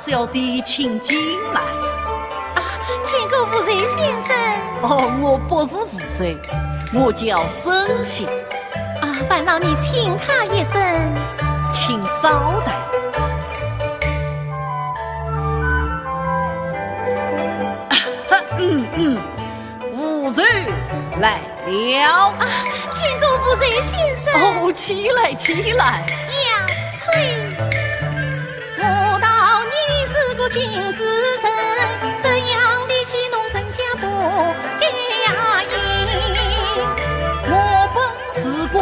小姐，请进来。见过吴瑞先生。我不是吴瑞，我叫沈信。烦劳你请他一声。请稍待。吴瑞来了。见过吴瑞先生。起来，起来。呀，翠。君子人，这样的戏弄人家不该呀应。我本是个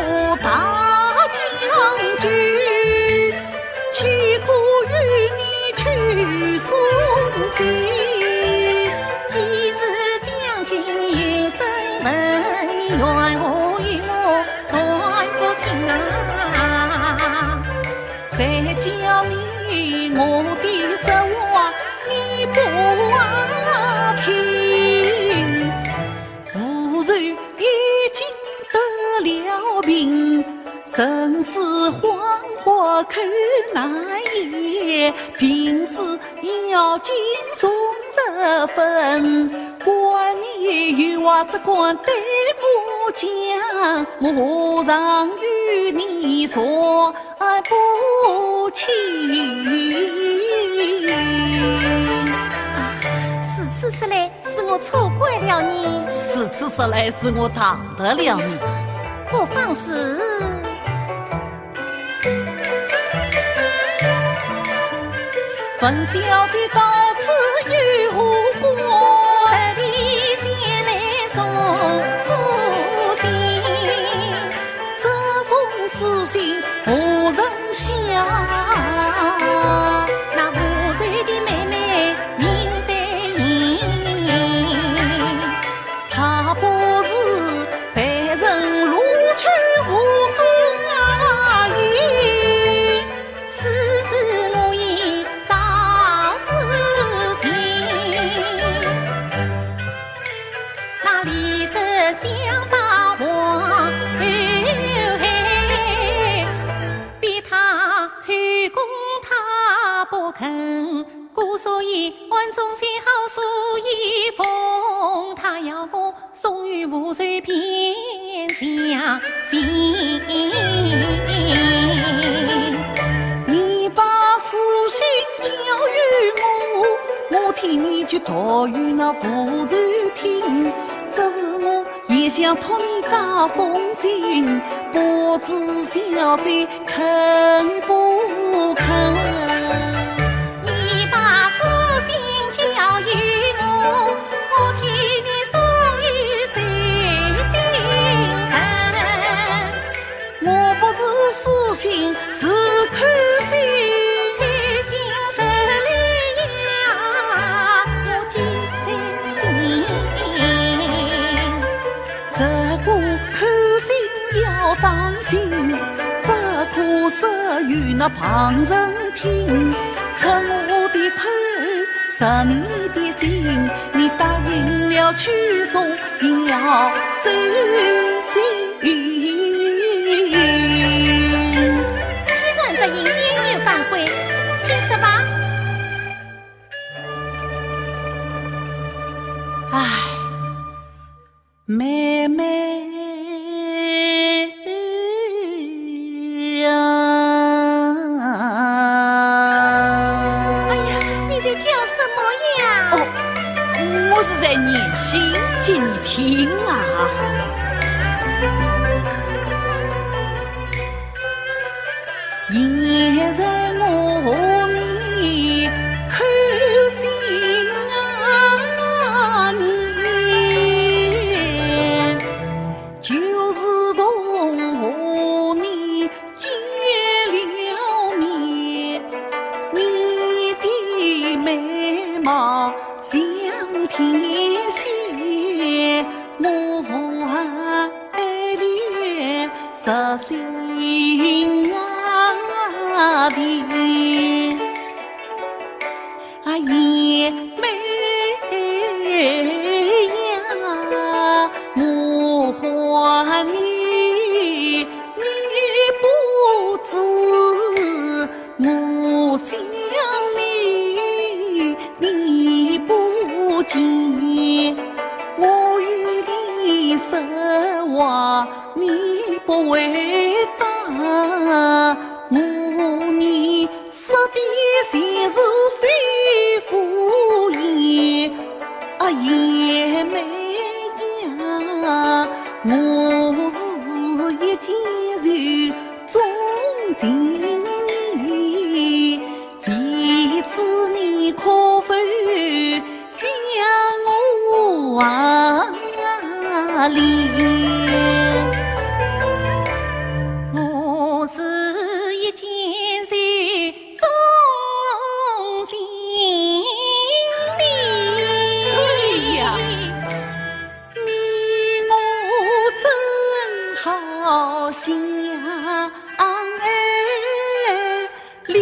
大将军，岂可与你去送信？既是将军有身份，你愿何与我算不清啊？谁叫你我的实话你不听？吴瑞已经得了病，生死黄花看难言，平时要紧送这份，管你有话只管对我讲，我常与你说不清。此次来是我错怪了你，此次说来是我当得了你。不妨事。冯小姐到此有何过？特地先来送书信，这封书信无人晓。那吴瑞的妹妹名对应，她不是被人录取府中阿姨，此事我已早知情。那李氏想把话后害，逼他开工他不肯，故所以万众先好书一封，他要我送与吴瑞偏相信。你把书信交与我替你去读与那妇人听。这是我也想托你打封信，不知小姐肯不肯？你把书信交与我，我替你送与谁心上？我不是书信，是看信。看信受来呀，我记在心。这个看信要当心，不可说与那旁人听。趁我的口，实你的心，你答应了去送，要收信。既然答应，也有反悔，请说吧。唉，妹妹呀！哎呀，你在叫什么呀？我是在念信给你听啊。实心啊的啊也美呀，我还你不知我想你，你不见，我与你实话，你不回答，我你说的全是非敷衍啊，也没呀，我是一见如钟情你，非知你可否将我怜？我是一见如钟情你。对呀，你我真好相爱恋。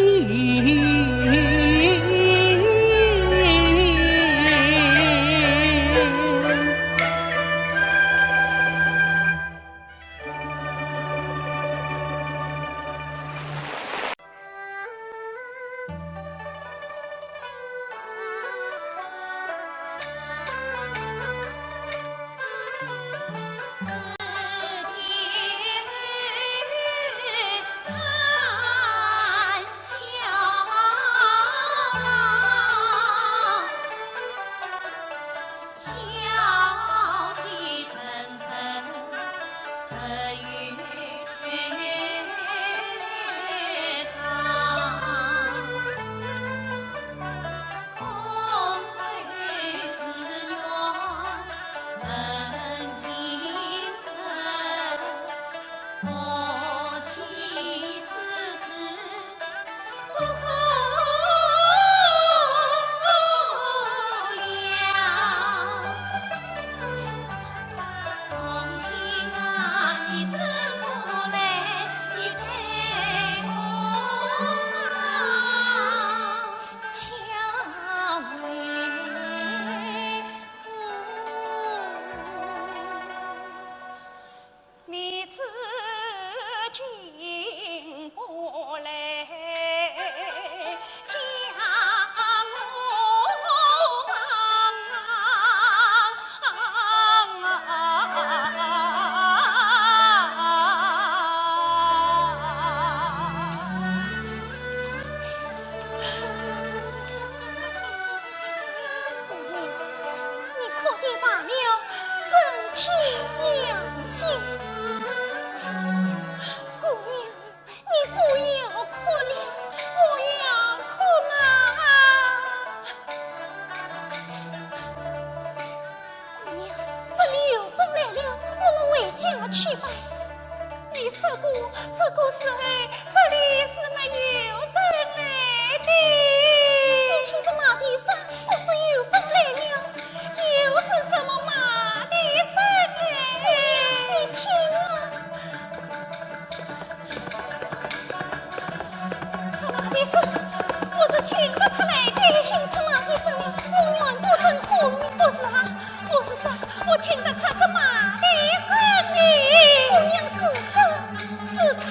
我听得出这马的声音，姑娘是他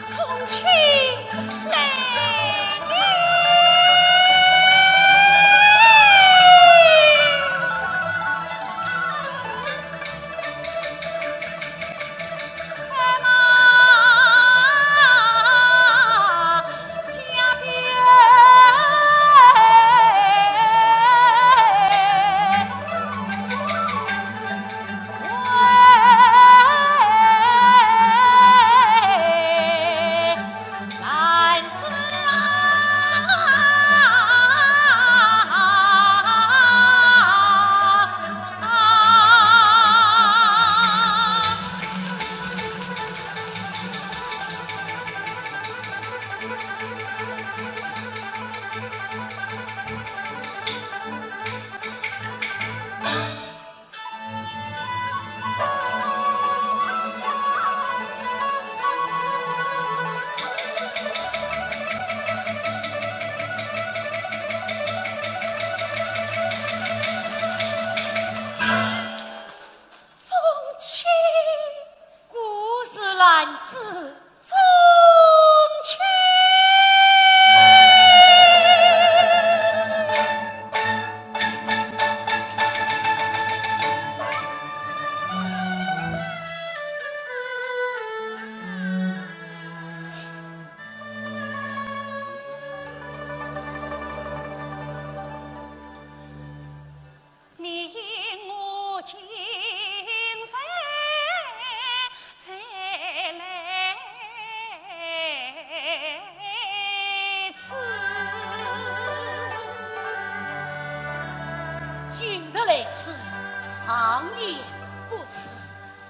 从前。男子从前。上言不辞，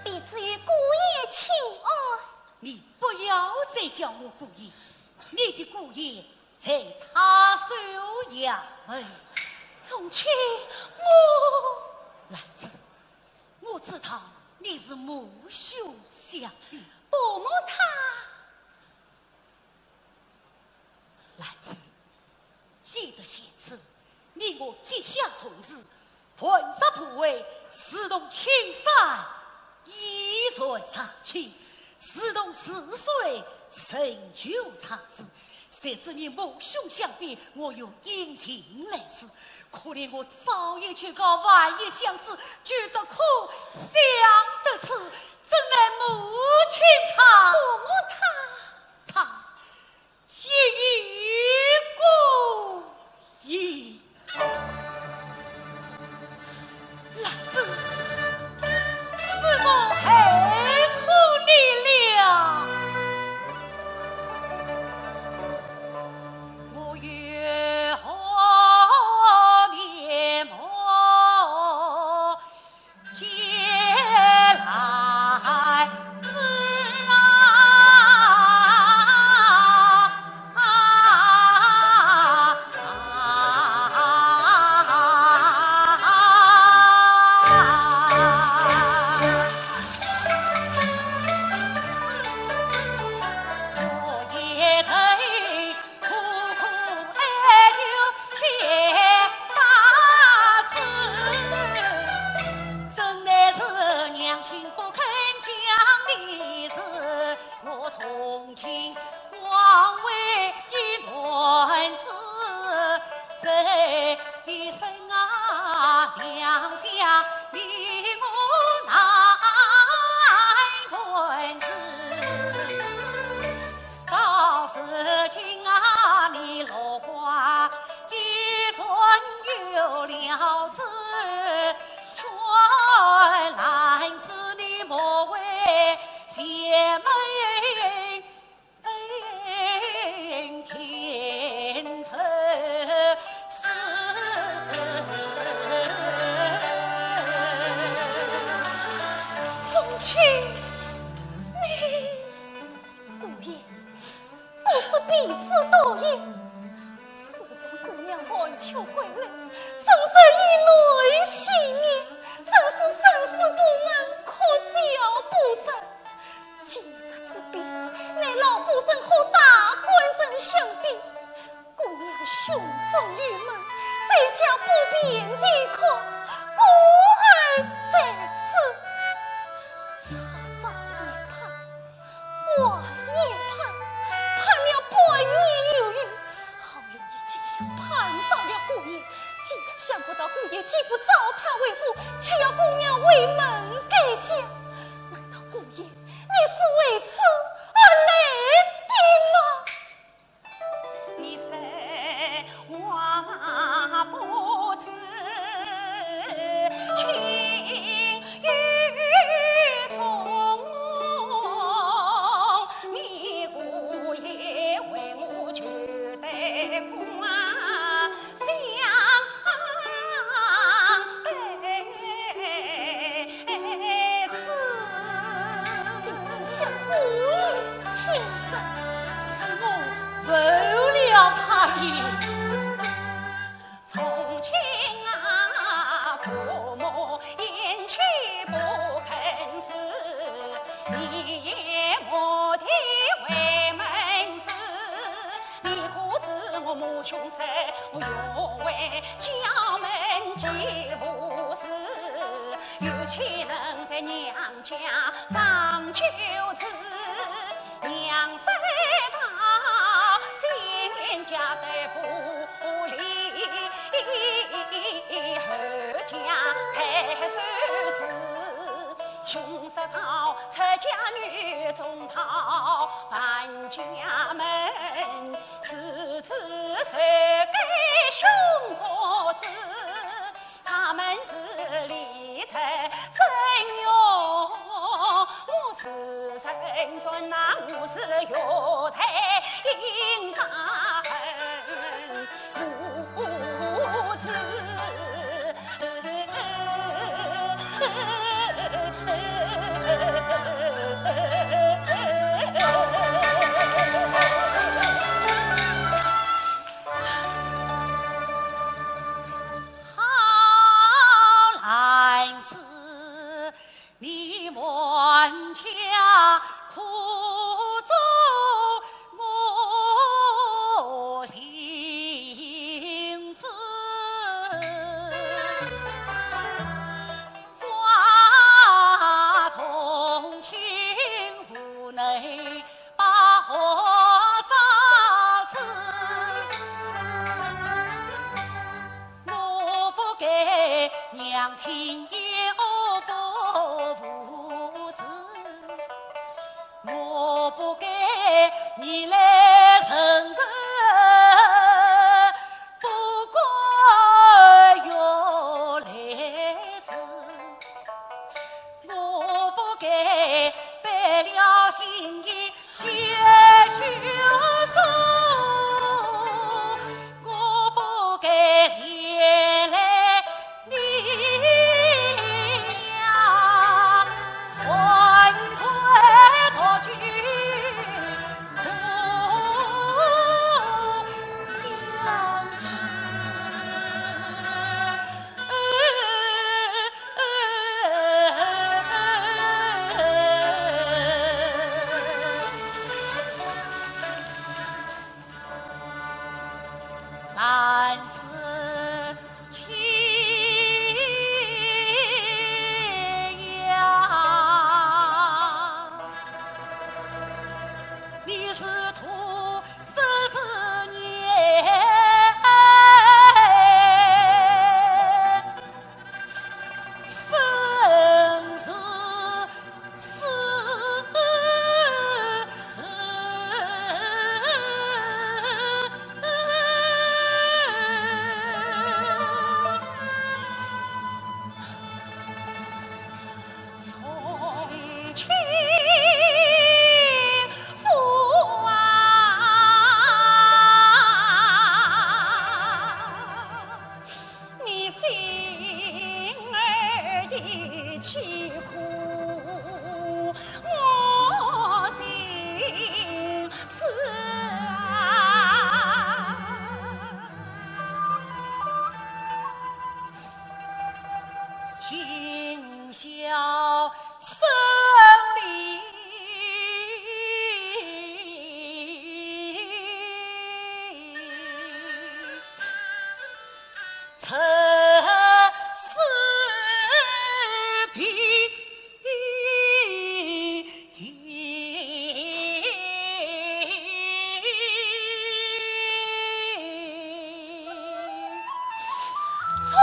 必至于姑爷请安。你不要再叫我姑爷，你的姑爷在他手衙门。从前我兰子，我知道你是母兄相弟，伯母她兰子，记得写词，你我结下从子，盆杀仆卫，私动青山，一岁上去，私动4岁，成就长事。谁知你母兄相逼，我有殷勤来自，可怜我早已去告万一相思，觉得苦，想得此，怎奈母亲她，伯母她一语故意。兰子，是我害苦你了。我月后面目接来自岂能在娘家上九子，娘婿到先家对夫礼，后家太孙子，兄十套出家女中讨伴家门，次子谁给兄做子？他们是理财真哟，我是陈尊呐，我是岳太应大恨无子。娘亲也不负子，我不给你来承认，不过要来生，我不给败了心意写休书，我不给连累但是亲呀，你是徒14年，生子死。亲父啊，你心儿的凄苦，我心知啊。今宵生离，曾是皮。从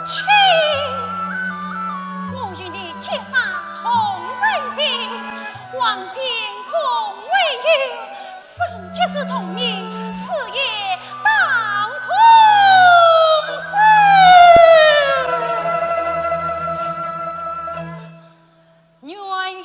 前我与你结发同人心，往今空为友，生即是同命，死也当空生。愿与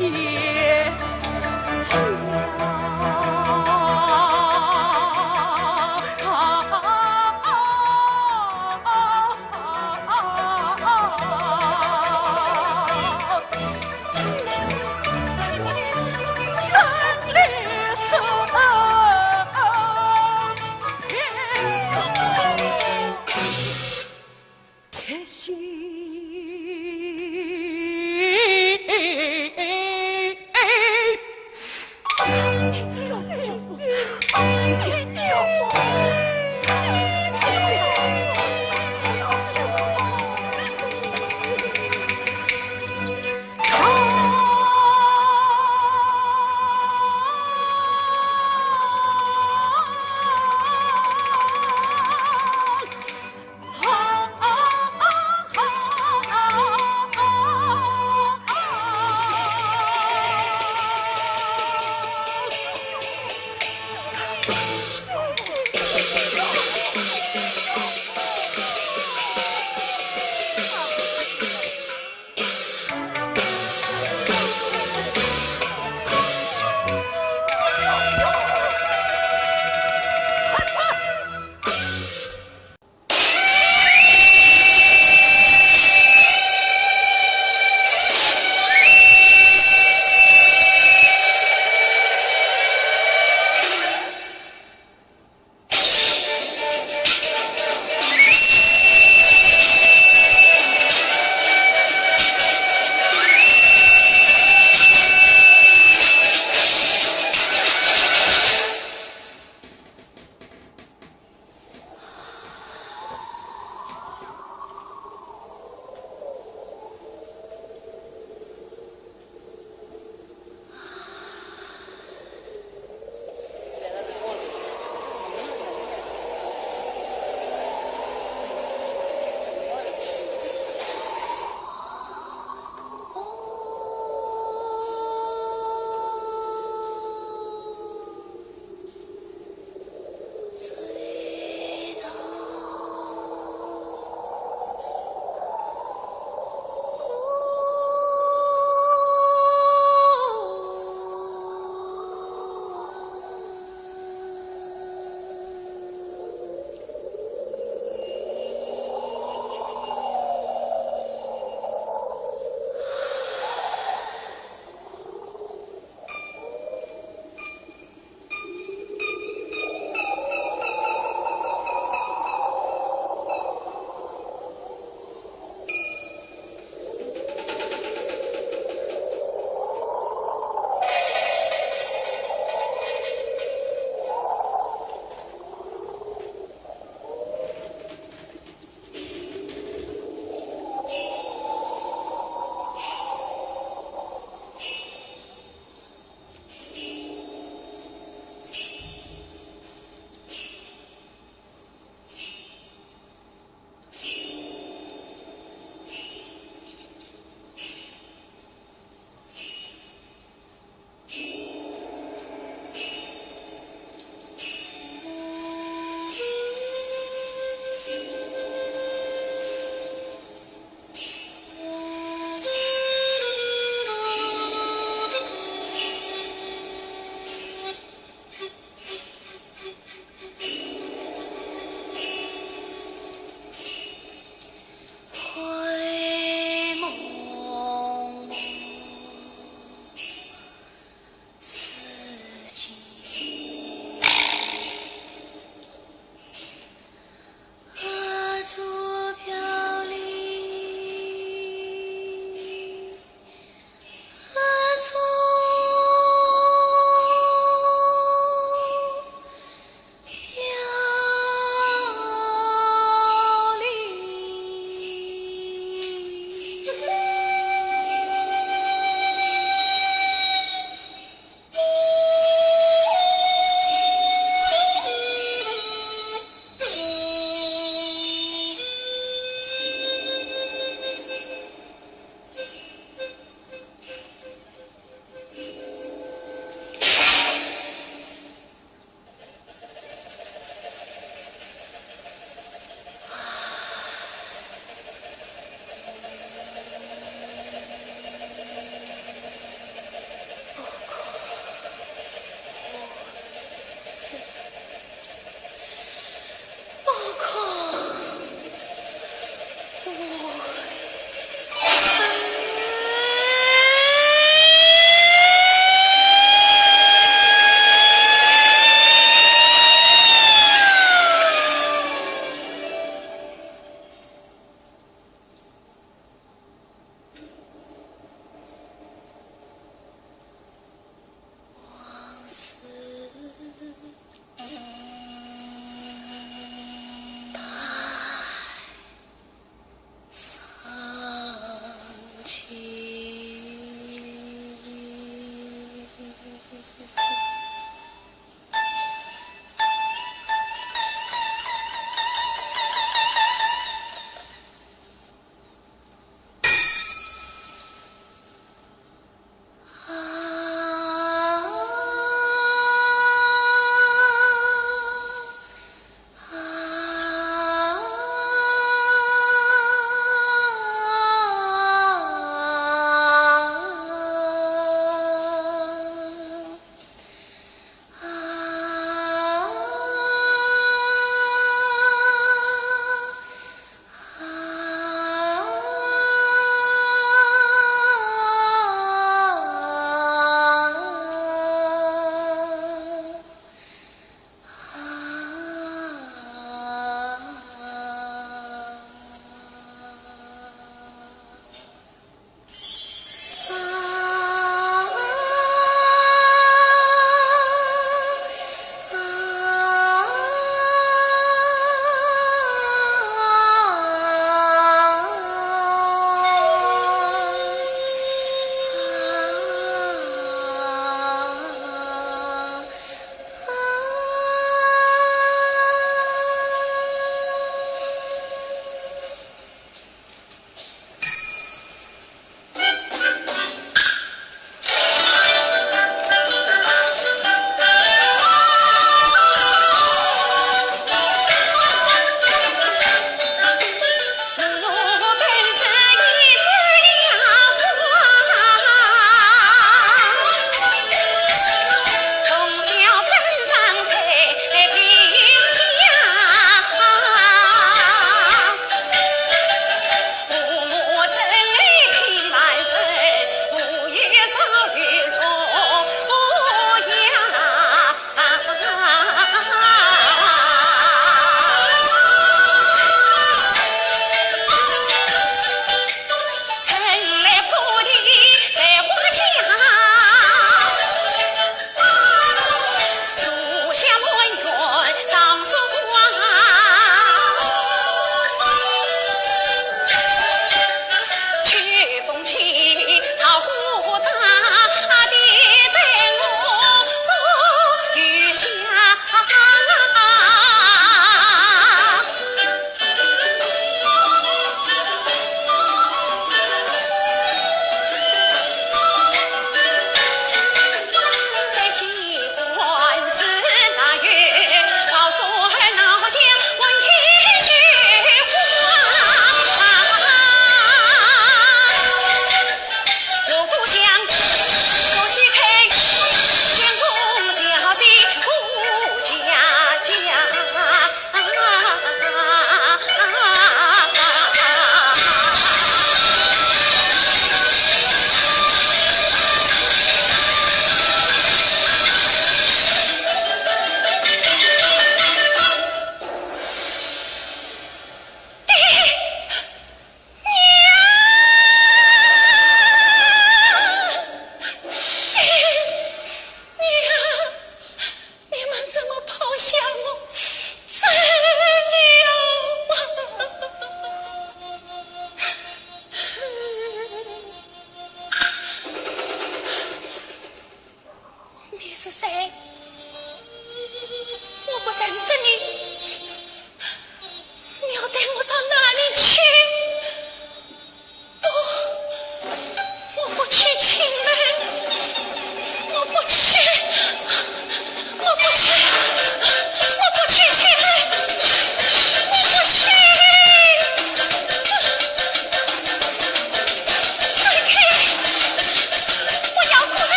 也铁心。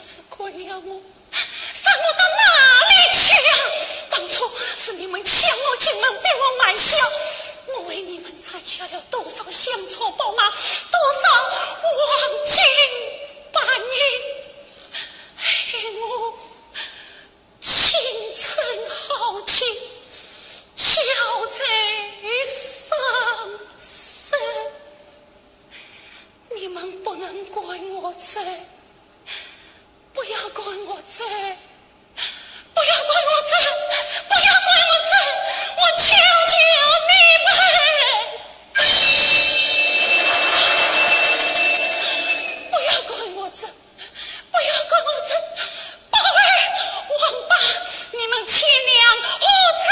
是亏了我，让我到哪里去啊？当初是你们抢我进门，逼我买笑，我为你们采下了多少香错宝马，多少黄金白银，害我青春豪情，憔悴伤身。你们不能怪我罪，不要怪我罪，不要怪我罪，不要怪我罪，我求求你们，不要怪我罪，不要怪我罪，宝儿王八，你们亲娘何才？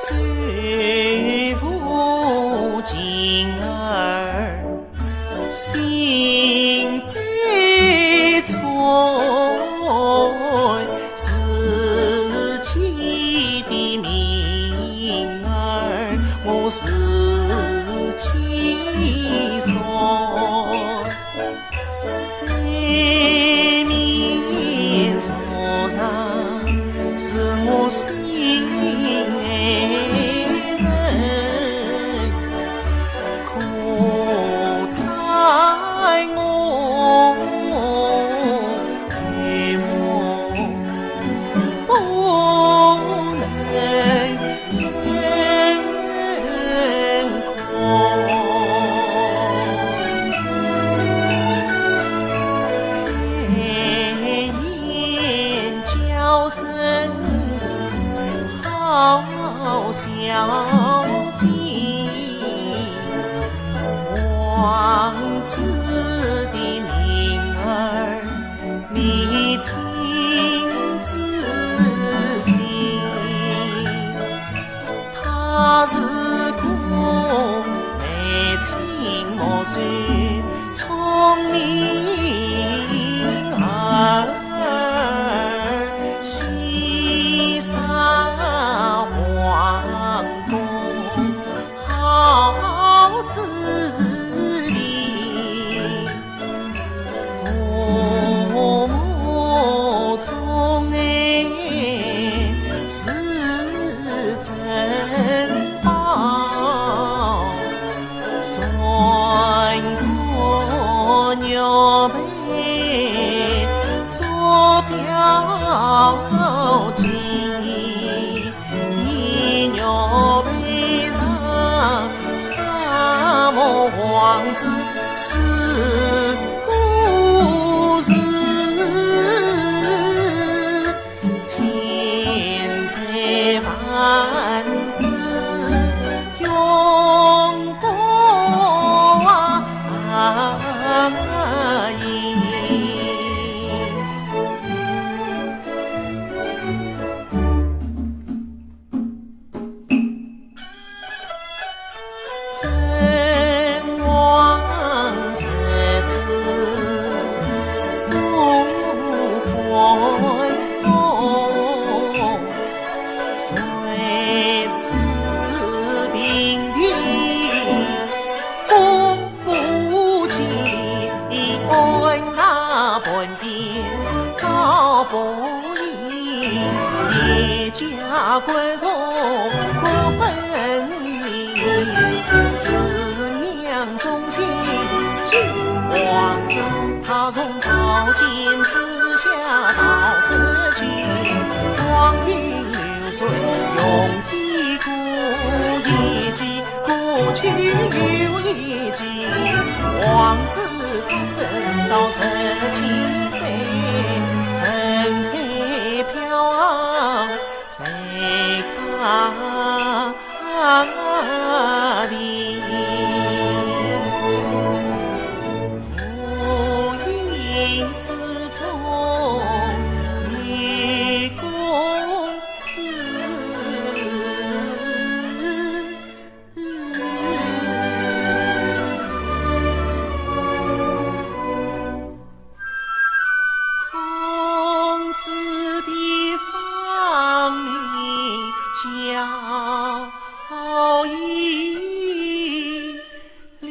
谁负今儿心悲催，自己的命儿我自己算，对面坐上是我心爱人，可待我回眸不能好小姐，王子的名儿你听仔细，他是个眉清目秀聪明儿，西沙皇宫好子弟，父母钟爱是珍宝，孙哥鸟背做表亲，你鸟背上沙漠王子是故事，千载万世永不移。真王日子不回眸，谁知平平风不起，爱那半边找不依，一家归从各分明。是娘忠心是王子，他从宝剑之下到这去，光阴流水用一股一记，过去有一记，王子终身到17岁，人海飘昂谁看里无意之中遇公子，公子的芳名叫一里，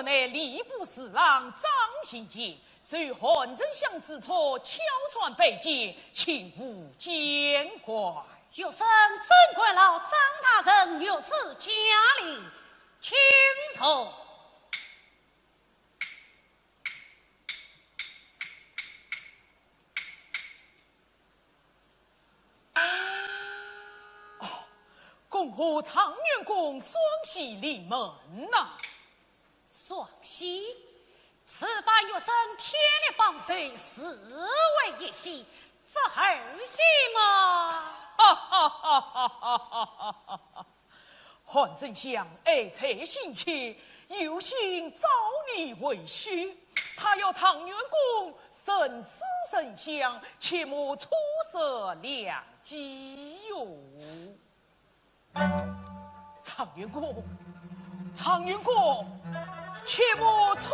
内吏部侍郎张行杰，随韩丞相之托，悄传北京，请勿见怪。有生真怪老张大人有此家礼，请受。恭贺常元公双喜临门呐！双喜，此番有生天力帮随，四位一喜，这儿戏吗？哈哈哈哈哈哈哈！韩丞相爱才心切，有心招你为婿，他要常元公生死神相，切莫出色良机哟。常元公，常元公，切莫出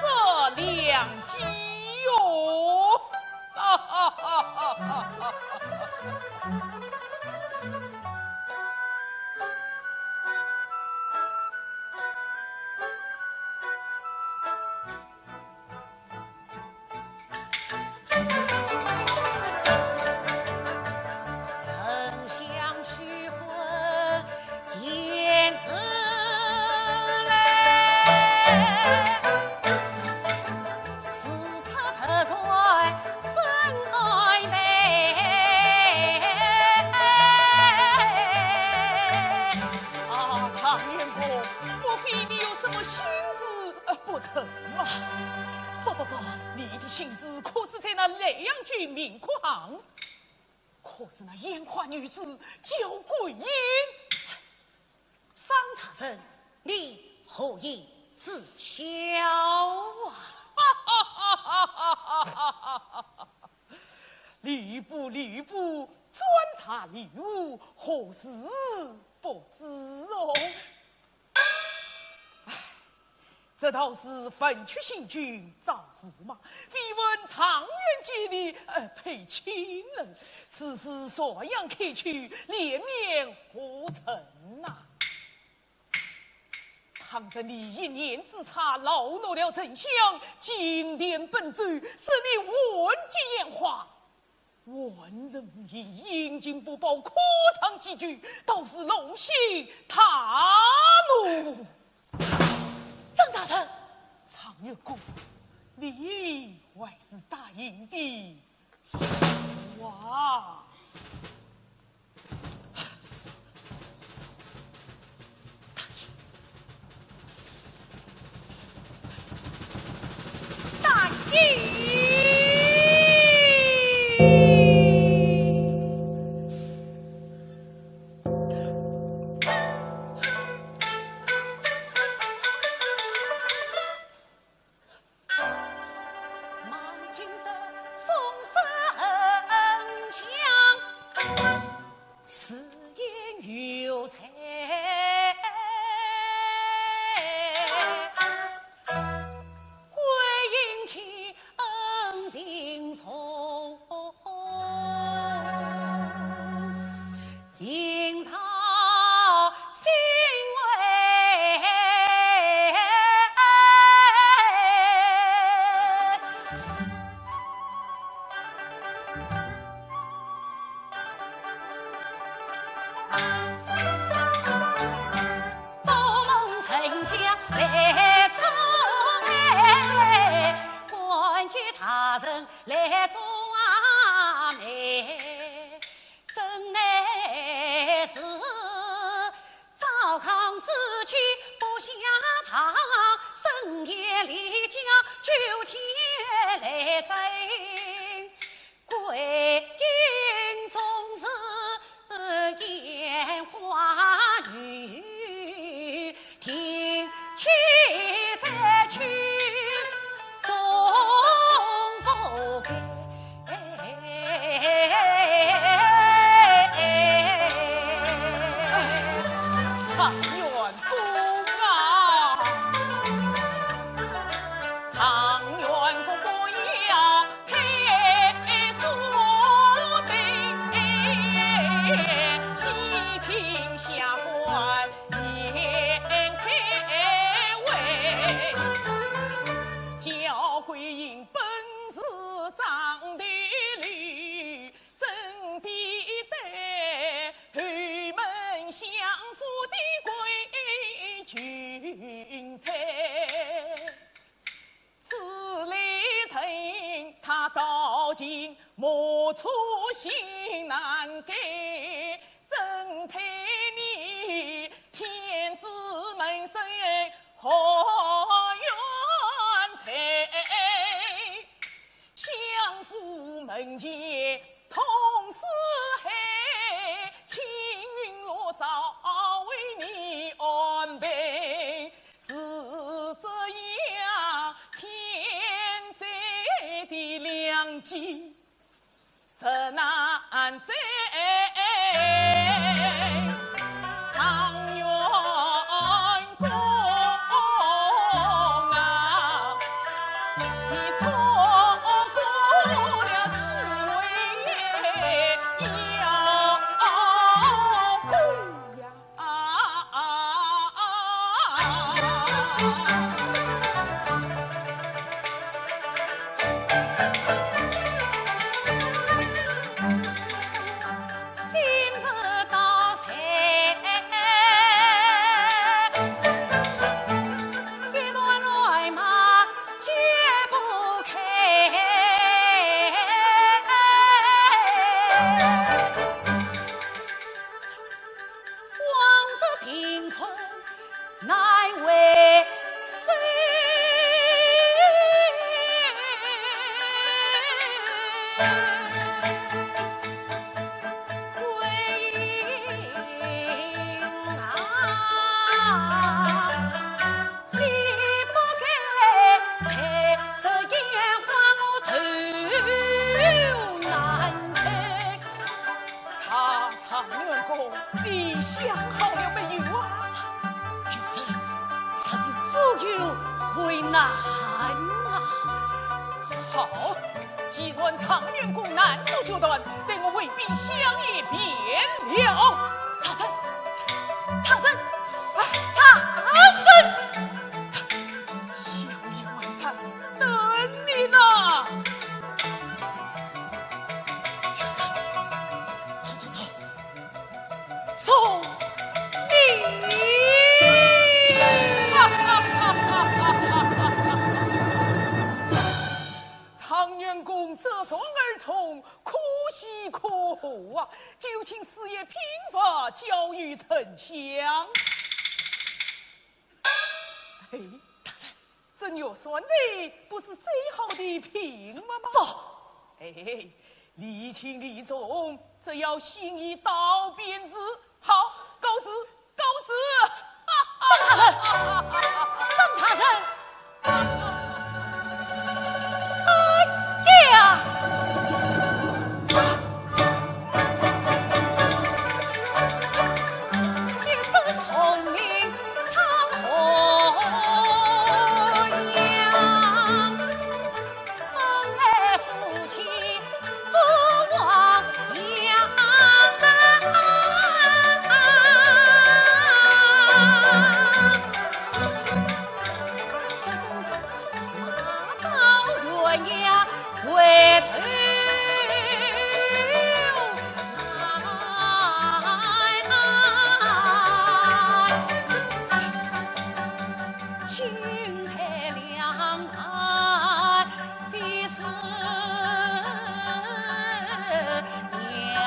色良机哟！哈哈哈哈哈哈！心思可是在那莱阳郡明库行，可是那烟花女子叫桂英。方大人，你何以自晓啊？吏部专查吏务，何事不知哦？这倒是分区行军造福嘛，必闻常远接力配亲人，此事这样开去，连绵何成呐？唐僧你一念之差，劳诺了丞相，经典本罪，使你闻及言话。万人无义，应尽不报，可尝几句，倒是龙心大怒。张大人，常月公，你还是答应的哇！答应。下官言开为云彩。此类人，他早经莫出心难改，真配你天子门生何缘才？相府门前同四海，青云罗罩为你安排。是这样天灾的良机，实难在。唐元公啊，你错过了机会要回呀！心事到财，一段乱马解不开。往日贫困难为你想好了没有啊？就是他是富有为难啊！好，既然常员公难做决断，等我为兵相也便了。唐僧，唐僧，唐僧，相依为才，等你呢。送你。常员公择双而从，可喜可贺啊！就请四爷品法教育丞相。嘿，这牛酸子不是最好的品吗？不，哎，礼轻礼重，这要心意到便是。好，告辞，告辞。张大人，哎呀！一生聪明长河阳，梦爱夫妻不忘阳。回头来，心态两岸非是两。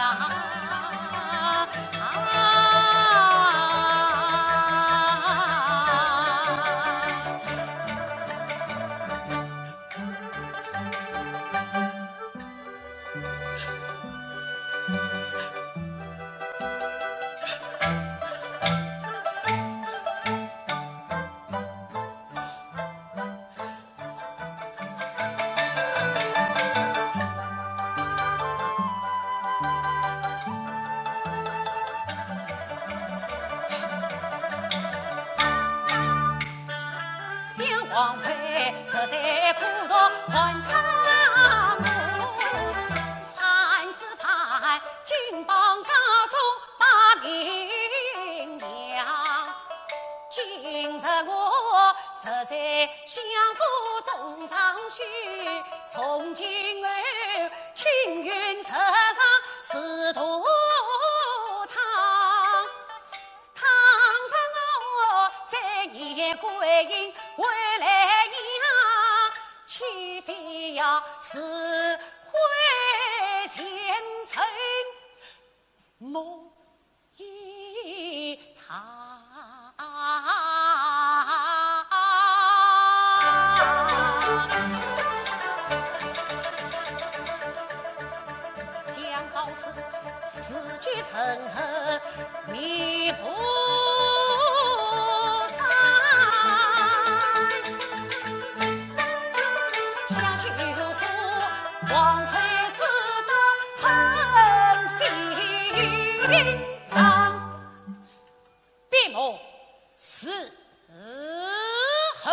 王妃实在苦着换苍古，汉子派金榜大中把名扬。今日我实在相府东上去，从今后青云直上仕途长。倘若我在夜归阴回来娘，岂非要死回前程梦一场。想到此，四句层层迷不散，下去又说王妃子的恨心肠，闭目四恨。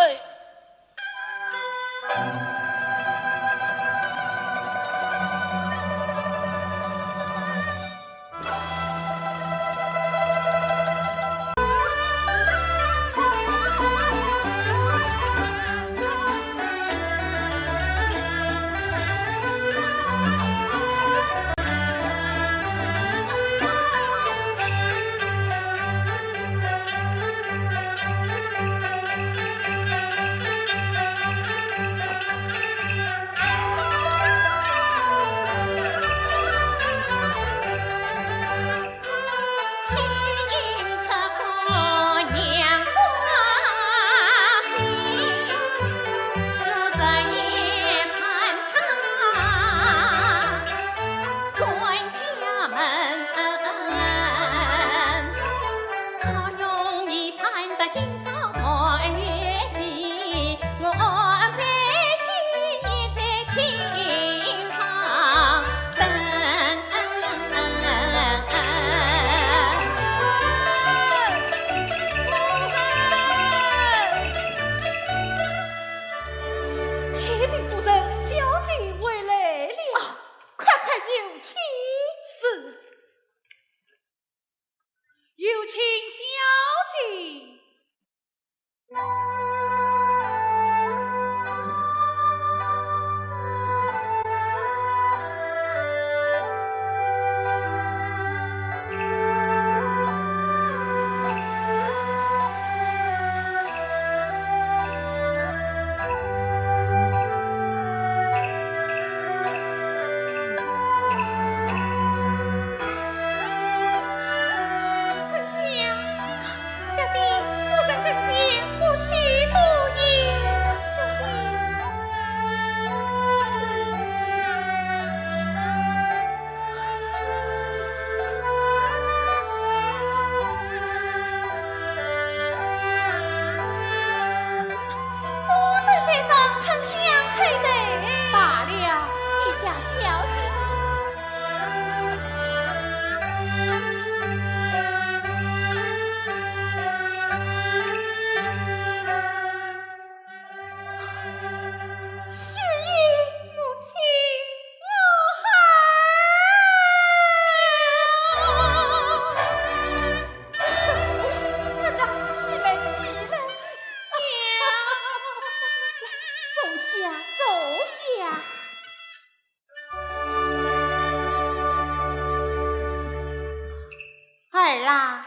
儿啊，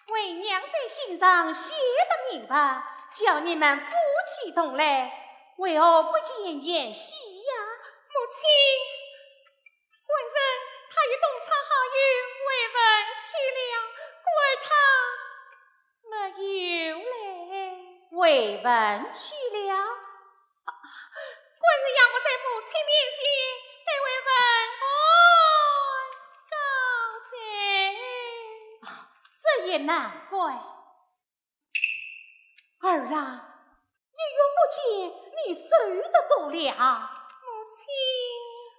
为娘在心上写得明白，叫你们夫妻同来，为何不见言喜呀？母亲，闻人他与东厂好友未闻去了，故而他没有来。未闻去了，官人要我在母亲面前得为问安告诫。这也难怪。儿啊，一月不见，你瘦得多了。母亲，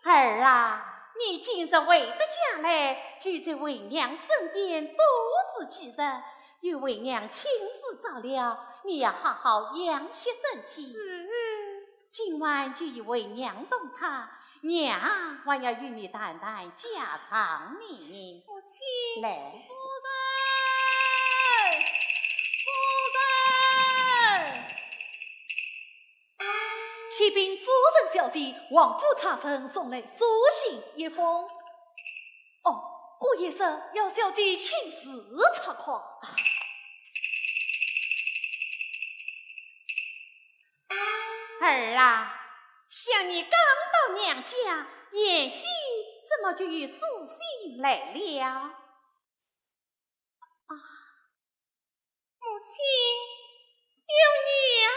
儿啊，你今日为得家来，就在为娘身边独自几日，有为娘亲自照料，你要好好养息身体。是。今晚就以为娘动他，娘还要与你谈谈家常呢。母亲，来，夫人，启禀夫人小弟，王府差生送来书信一封。哦，顾医生要小弟亲自查看。儿啊，想你刚到娘家，演戏怎么就与苏信来了？啊，母亲有言。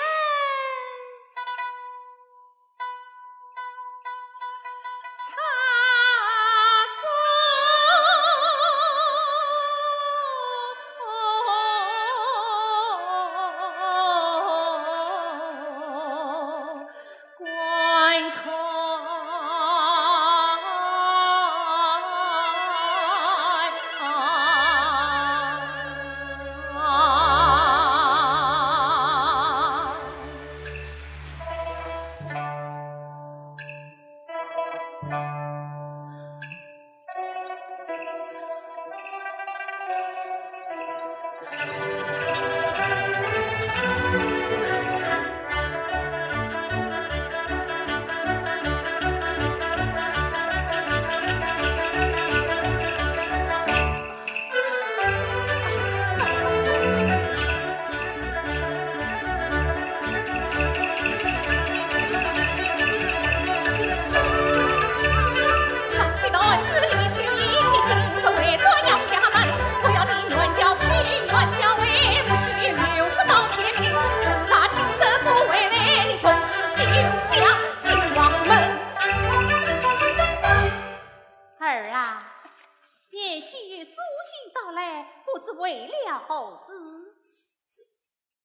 为了后事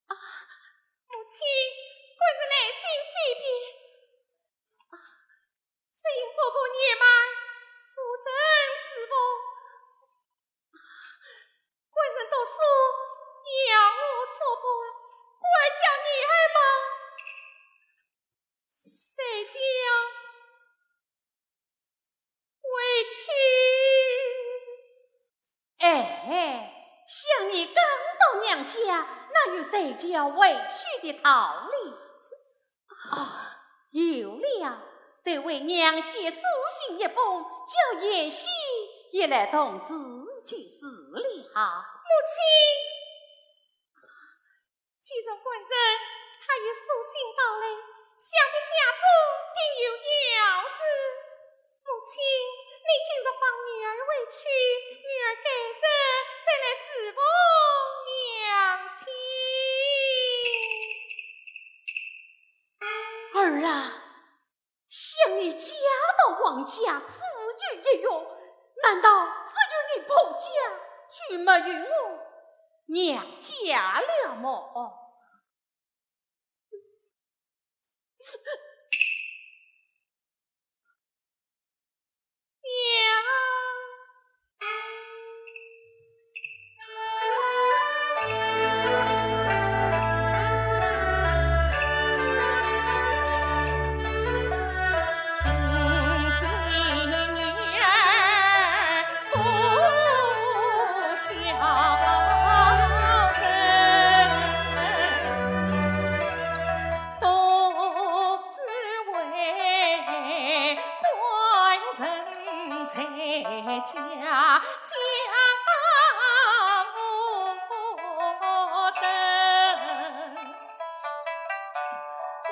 啊，母亲，官人来信非别啊，只因婆婆年迈，夫人死亡，官人读书要我作伴，我叫女儿们谁叫为妻？哎，想你刚到娘家，哪有谁叫委屈的道理？啊，有了，得为娘写书信一封，叫妍希也来同志去xử理哈。母亲，既然官人他有书信到来，想必家中定有要事。母亲，你今日放女儿回去，女儿改日再来侍奉娘亲。儿啊，想你嫁到王家，子女一用，难道只有你婆家却没与我娘家了么？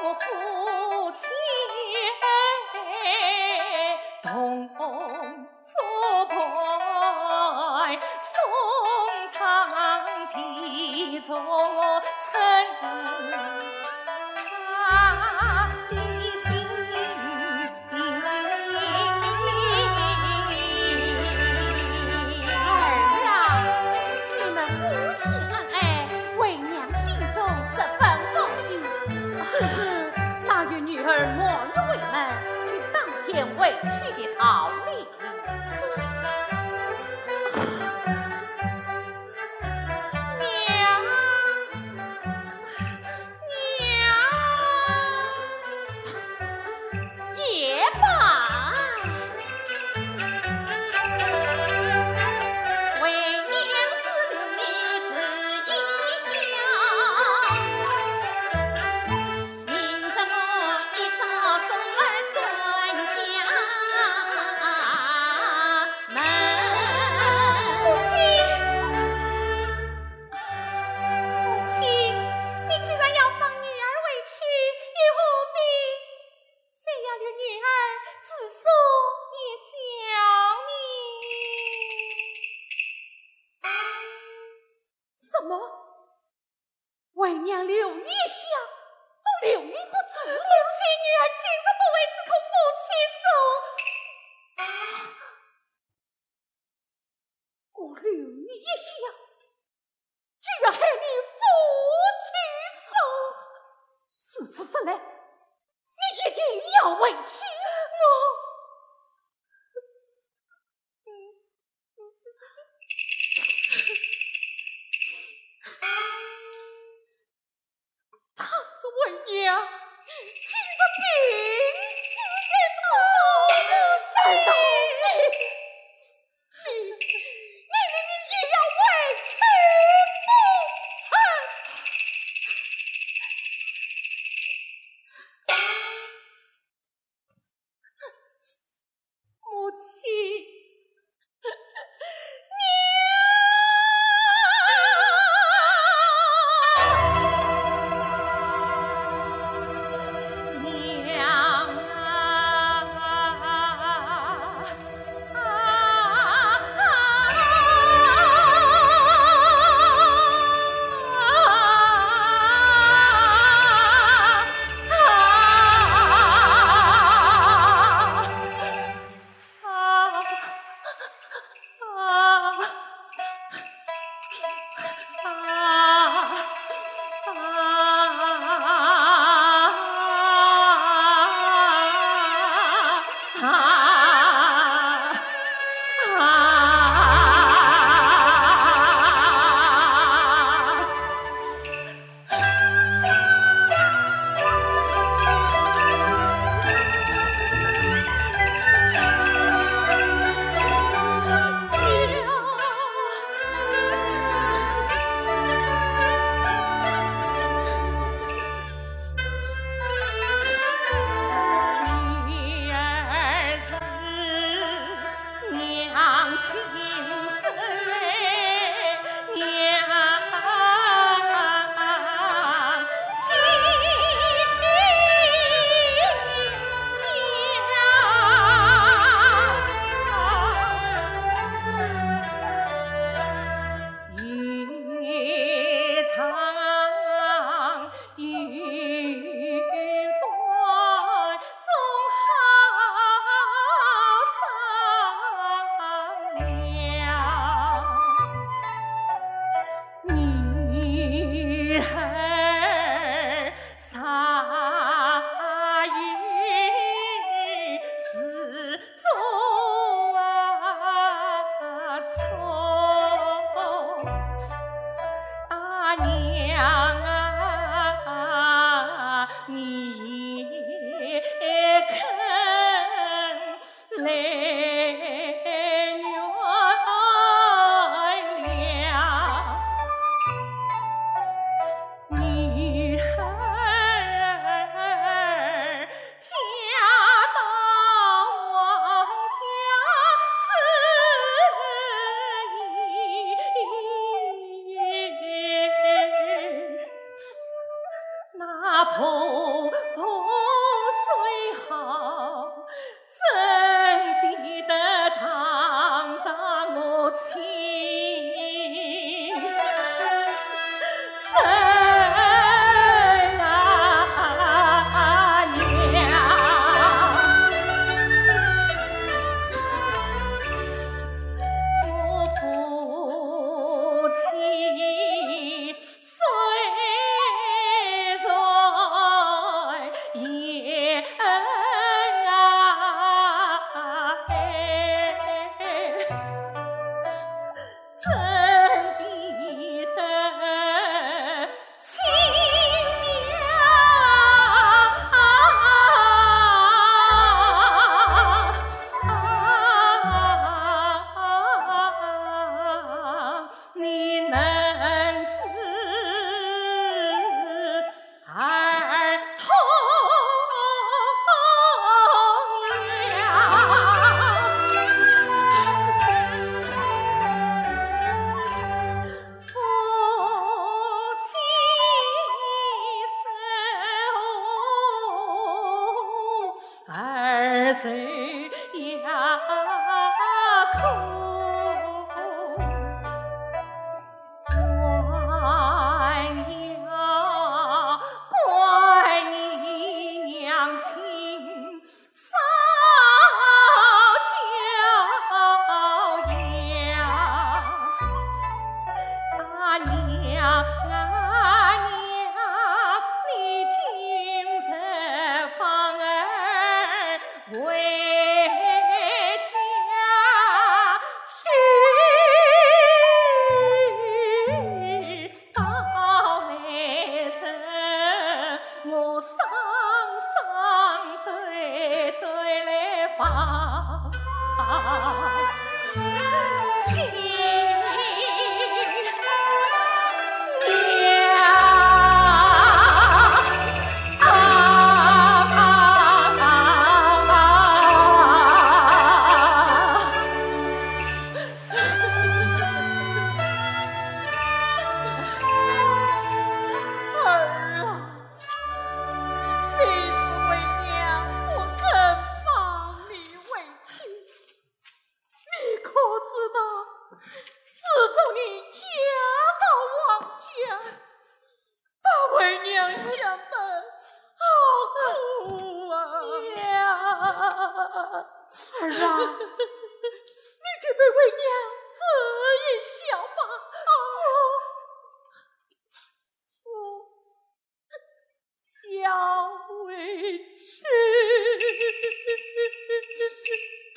我夫妻同作伴，送堂提着称他的心。儿啊，你们夫妻恩爱，为娘心中十分高兴。只是那与女儿莫于为门，却当天委屈的逃离。死来，你一定要委屈我。唐氏为娘，今日病死在草房，难道你也要委屈不成？母亲，娘啊娘，你今日儿啊，你这辈为娘自一笑吧。我要委屈。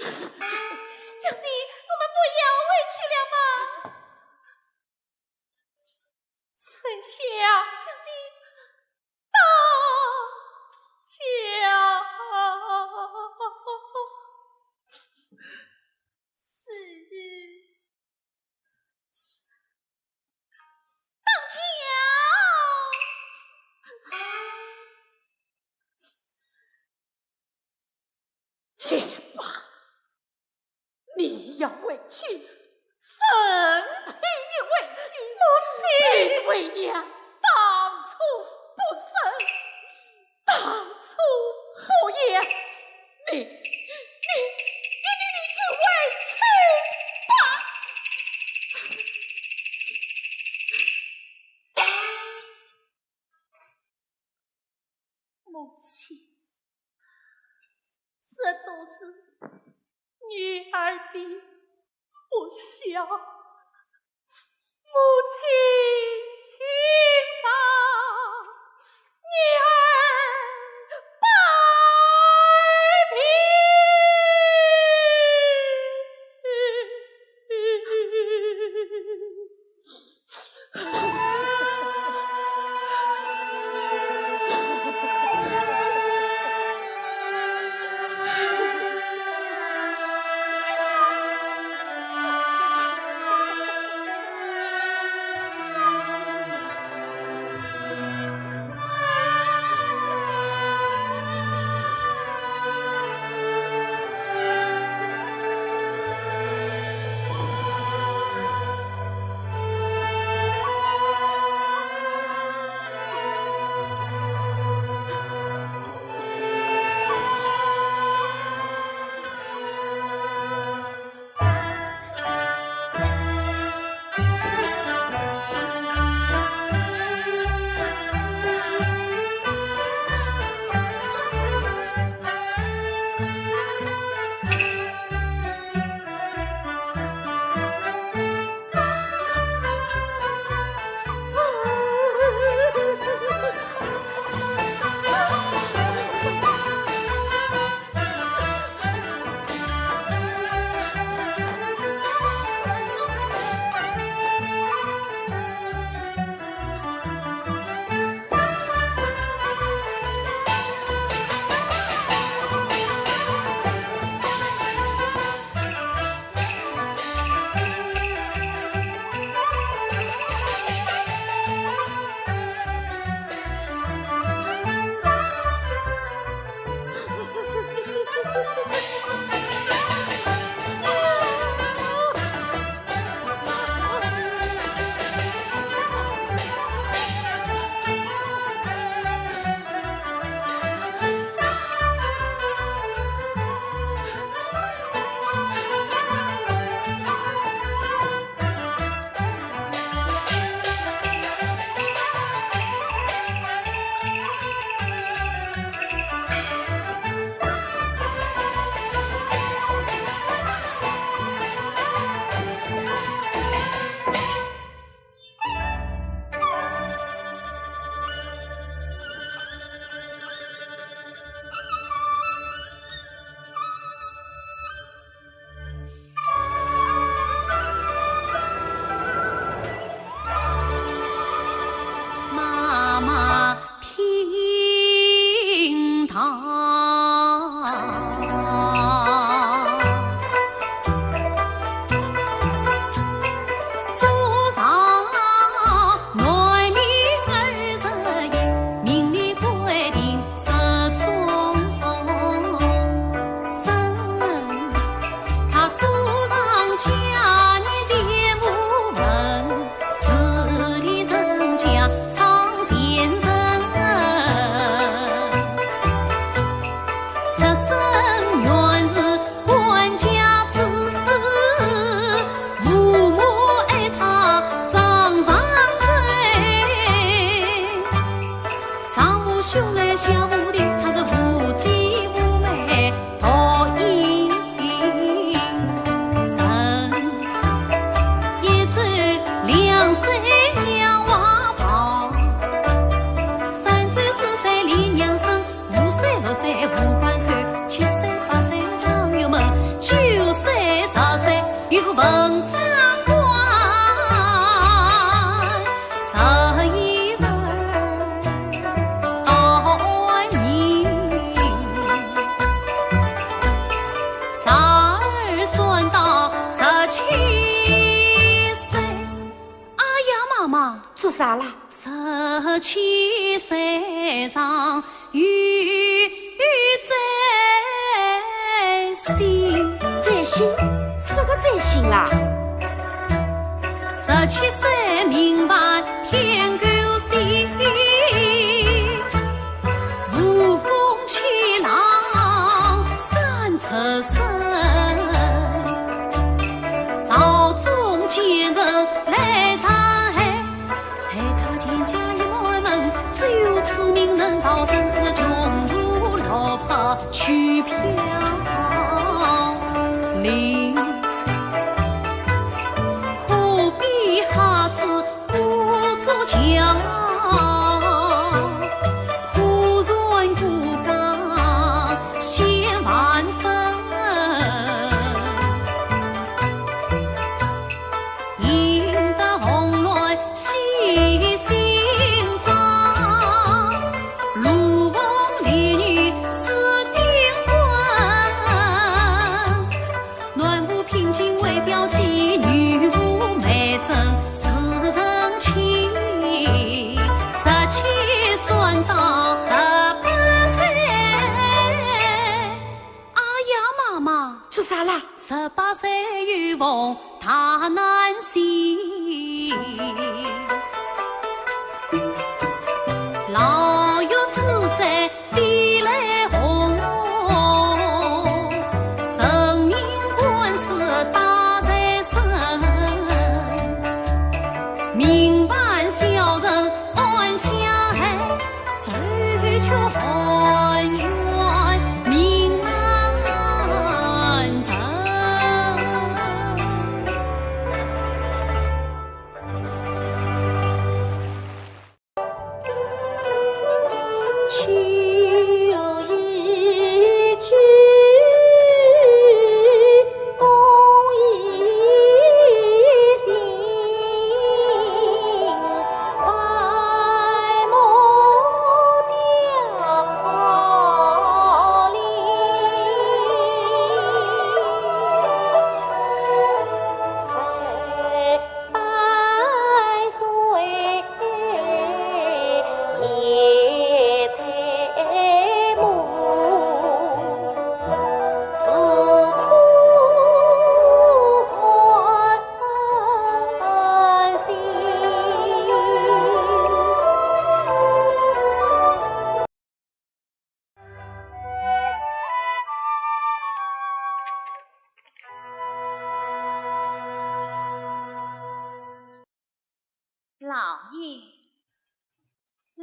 小姐，我们不要委屈了吗？丞相，小姐，大驾。也罢，你要委屈，生凭你委屈。母亲，你是为娘当初不生，当初不言，你就委屈吧。母亲，这都是女儿的不孝，母亲轻伤，女儿百兄来小无的，他是无妻无妹，多一啥啦17岁上与在心，在心？什么在心啦17岁明白天狗心，无风起浪三尺深，朝中见人来参海，陪他见家一门，只有此命能到生，穷途落魄去飘零。江仆人骨刚显万分，赢得红鸾喜心脏，如翁丽女似订婚，暖屋聘金为标记，女巫美珍似人情。17算到18岁，哎呀妈妈做啥啦18岁遇逢大难行，老友自在飞来红，生命官司大在身，明白小人相爱，谁求还愿命难成。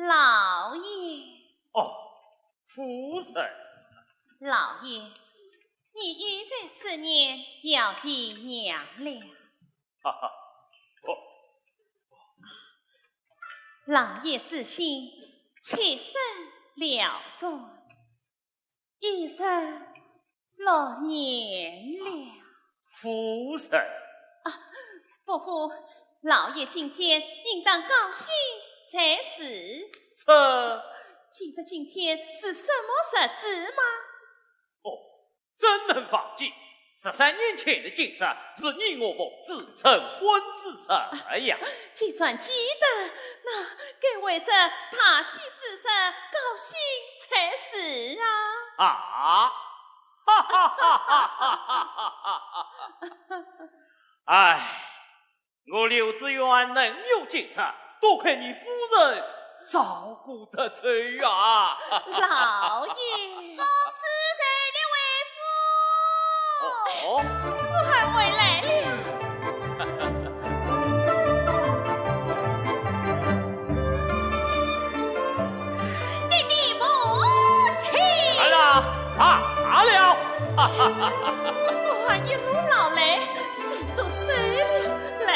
老爷，哦，夫人，老爷，你一再思念，要见娘了。哈哈，老爷自信，妾身了断，已生6年了。夫人，不过老爷今天应当高兴才是。记得今天是什么日子吗？哦，怎能忘记？13年前的今日是你我奉子成婚之日呀！既算记得，那该为这大喜之日高兴才是啊！啊！哈哈哈哈哈哈！哎，我刘知远能有今日，多亏你夫人照顾得周啊！老爷，公子谁的为夫？哦，我还回来了。弟弟母亲。来了，罢了！哈哈哈哈！我还一路老来，身都碎了。来，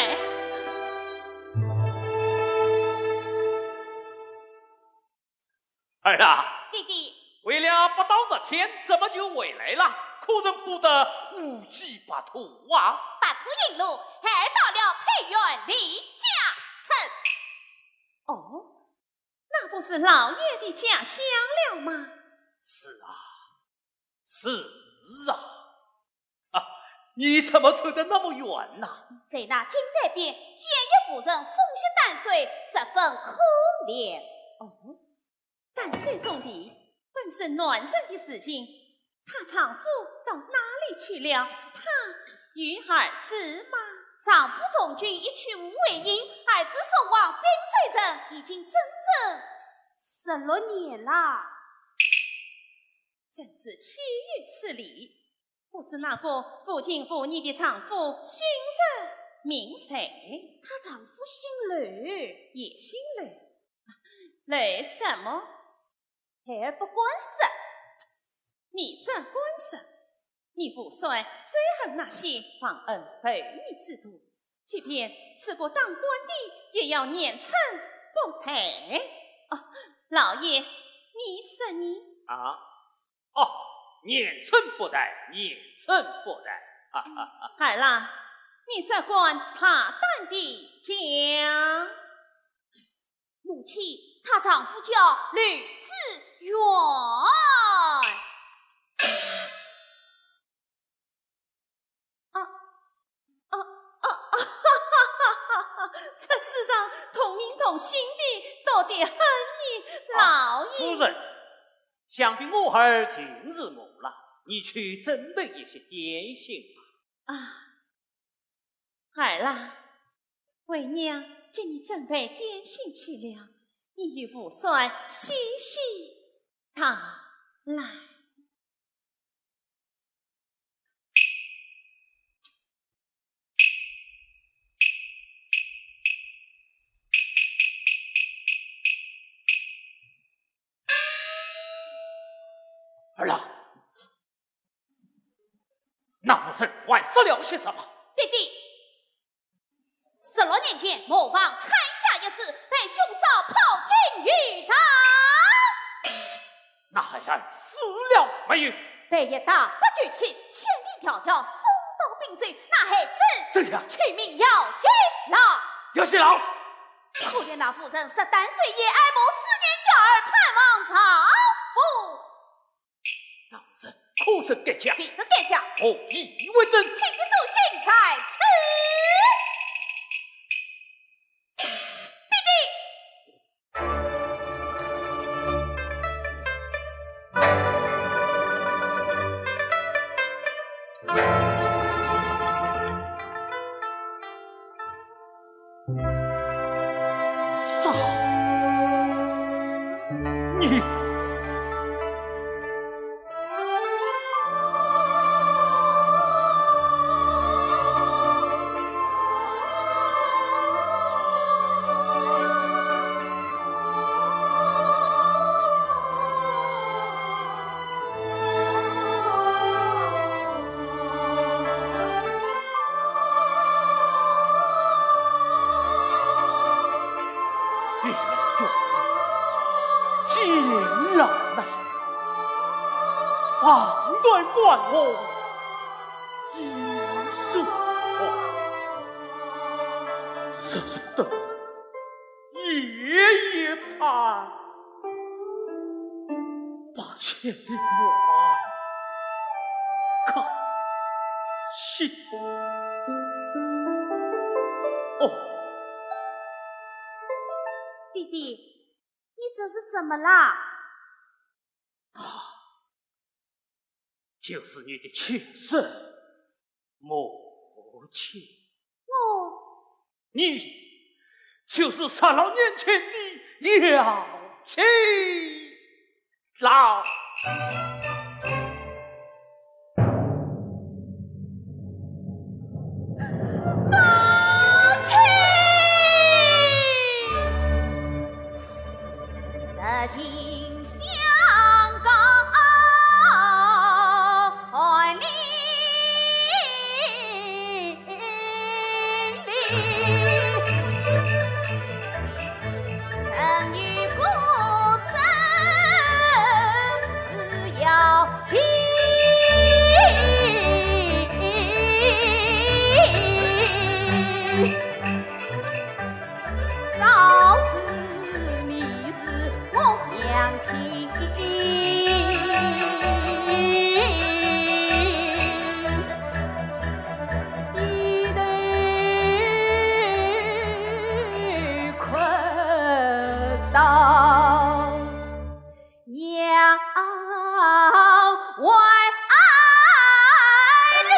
儿啊，弟弟，为了不到这天，怎么就回来了？可人扑得乌鸡八兔啊！把图引路，还到了配院李家城。哦，那不是老爷的家乡了吗？是啊，是啊，啊，你怎么走得那么远呐？在那金代边，见一妇人风雪淡水，十分可怜。哦，淡水种地本是男人的事情，她丈夫到哪里去了？她与儿子吗？丈夫从军一去无回音，儿子守望滨水镇已经整整16年了。真是奇遇此理，不知那个父亲父你的丈夫姓甚名谁？她丈夫姓吕，也姓吕。吕什么？孩儿不关事。你这官事，你父帅最恨那些忘恩负义之徒，即便是个当官的，也要严惩不贷。哦，老爷，你说你啊？哦，严惩不贷，严惩不贷。儿郎，你这官大胆地讲。母亲，她丈夫叫吕志远。这世上同名同姓的，到底恨你老爷。夫人，想必我儿听日暮了，你去准备一些点心吧。儿郎，为娘给你准备点心去了，你与父帅细细讨来。儿郎，那夫人还说了些什么？弟弟，16年前磨坊拆下一子，被凶手抛进鱼塘。那孩儿死了没有？被一打不举起，千里迢迢送到滨州，那孩子这样取名要紧了。有些老，可怜那夫人13岁也爱慕4年娇儿，盼望丈夫。那夫人口是改嫁，闭着改嫁，何以为真？请恕信在此。竟然呐，放断关我一手，深深的夜夜盼，把千里母爱看心。弟弟，你这是怎么啦？就是你的亲生母亲。你就是16年前的姚青老。今香港里，曾与古筝是要紧，早知你是我娘亲，万里。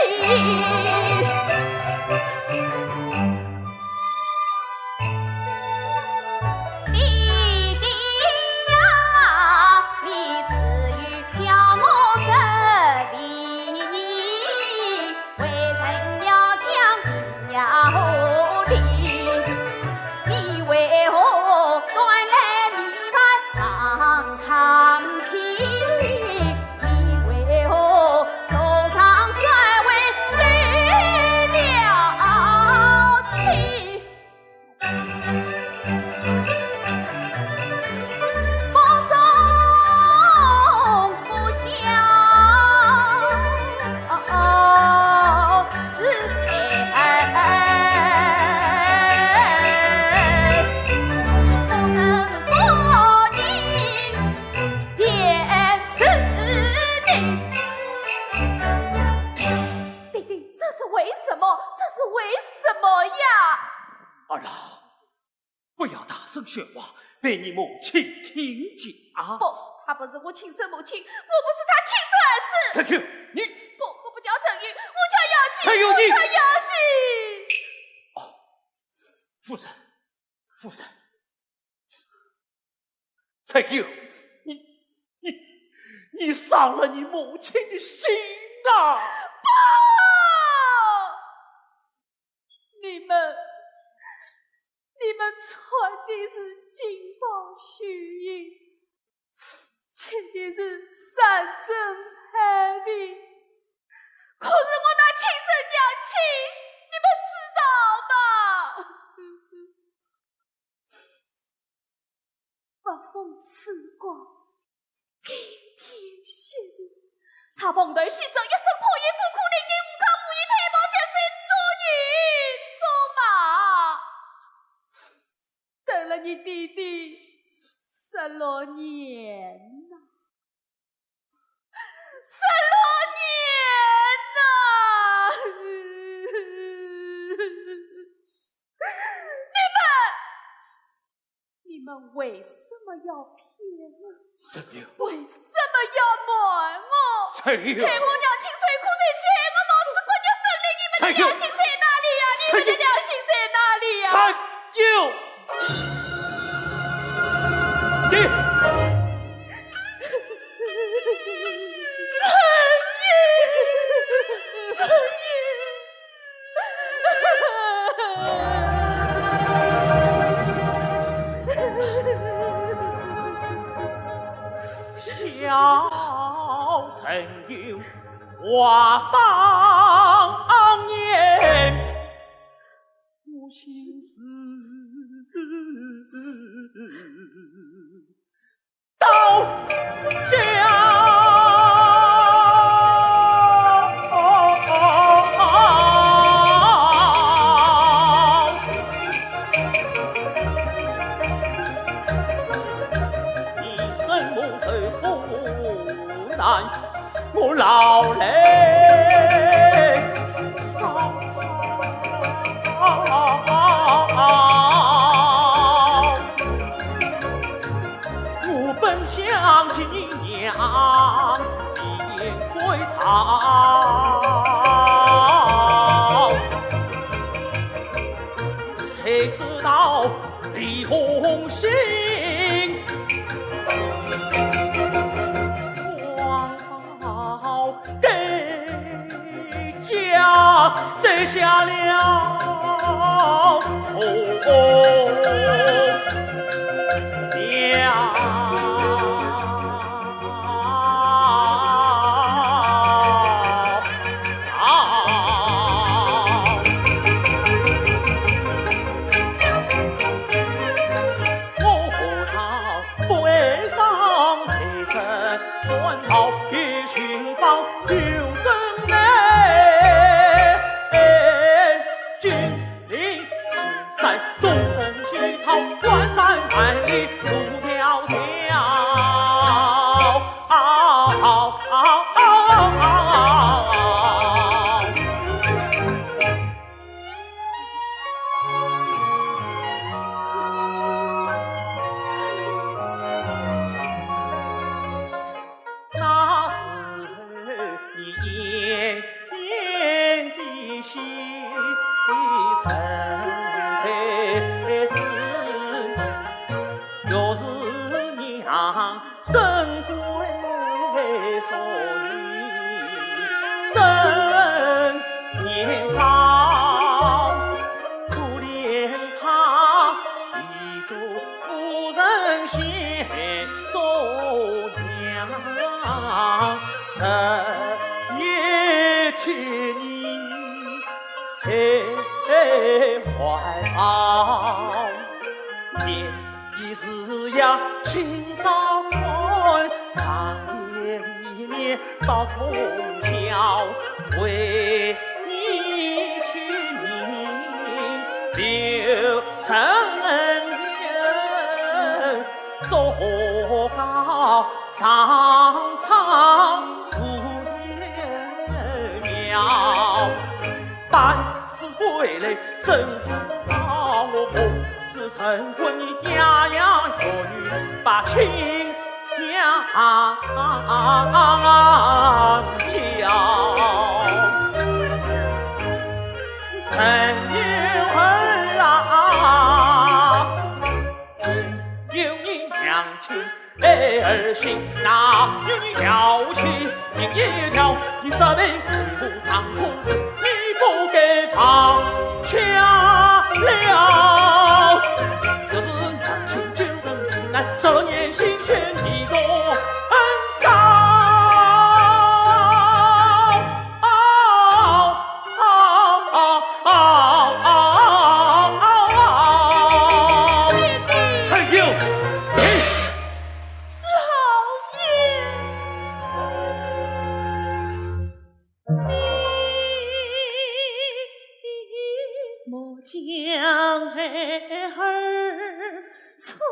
喧哗被你母亲听见啊！不，他不是我亲生母亲，我不是他亲生儿子。陈玉，你不，我不叫陈玉，我叫姚琪。陈玉，你我叫姚琪。哦，夫人，夫人，陈玉，你伤了你母亲的心啊！不，你们传的是金榜虚音，写的是山珍海味，可是我那亲生娘亲，你们知道吗？把风刺过，平天谢地，他碰头牺牲一生破业，孤苦伶仃，无靠无依，太保结谁做女做马？等了你弟弟16年呐，16年呐！你们为什么要骗我？为什么要瞒我？害我娘亲水苦水缺，我冒死滚掉分离，你们的良心在哪里呀？你们的良心在哪里呀？陈佑，你陈小陈佑，话当言，我心思到家。我老泪伤我本想起你娘一言归巢，谁知道李红心摘下了我何尝对上配身专跑一群芳有真美东征西讨，关山万里路迢迢。说你真年少，可怜他一宿夫人先做娘，10月去你才怀抱，夜已是呀清早困，长夜里面到通宵，为你去留成恩，做高上苍不了，但是回来甚至到我婆子成婚，你呀呀有女把亲娘叫，陈玉儿啊，有你娘亲儿媳，哪有你要去命一条？你这辈背负上公子，你不给放下了。若是娘亲今生情难，10年心血你做恩高。将儿错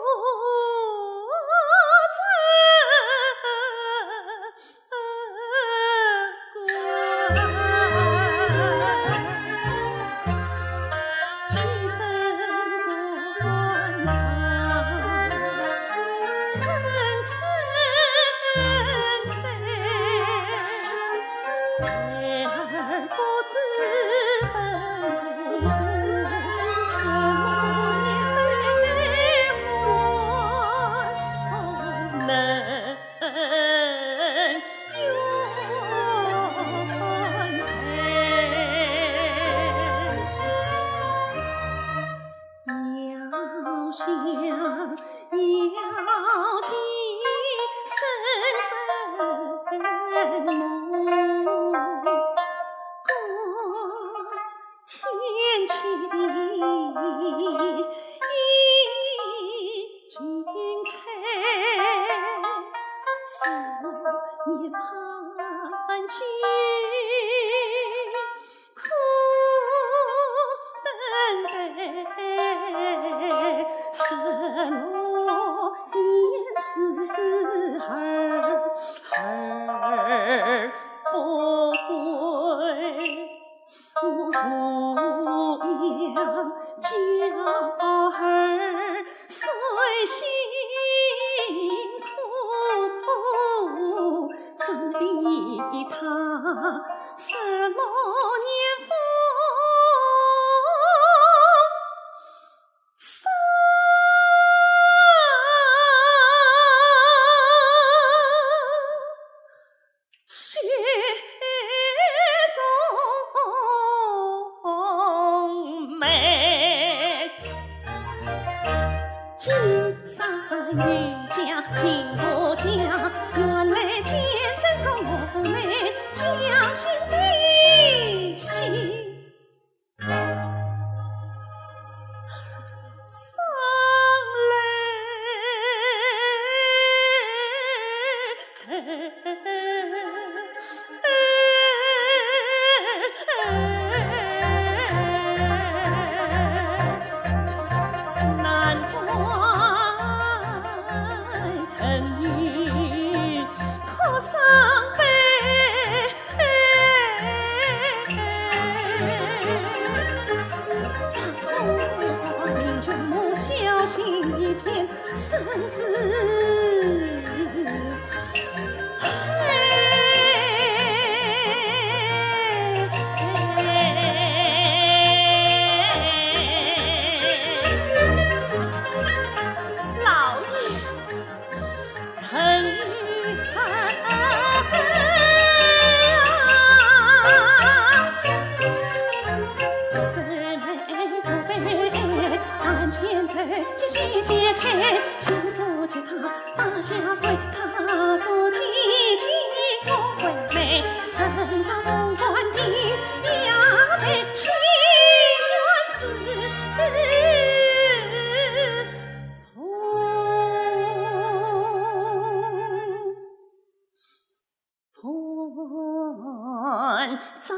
长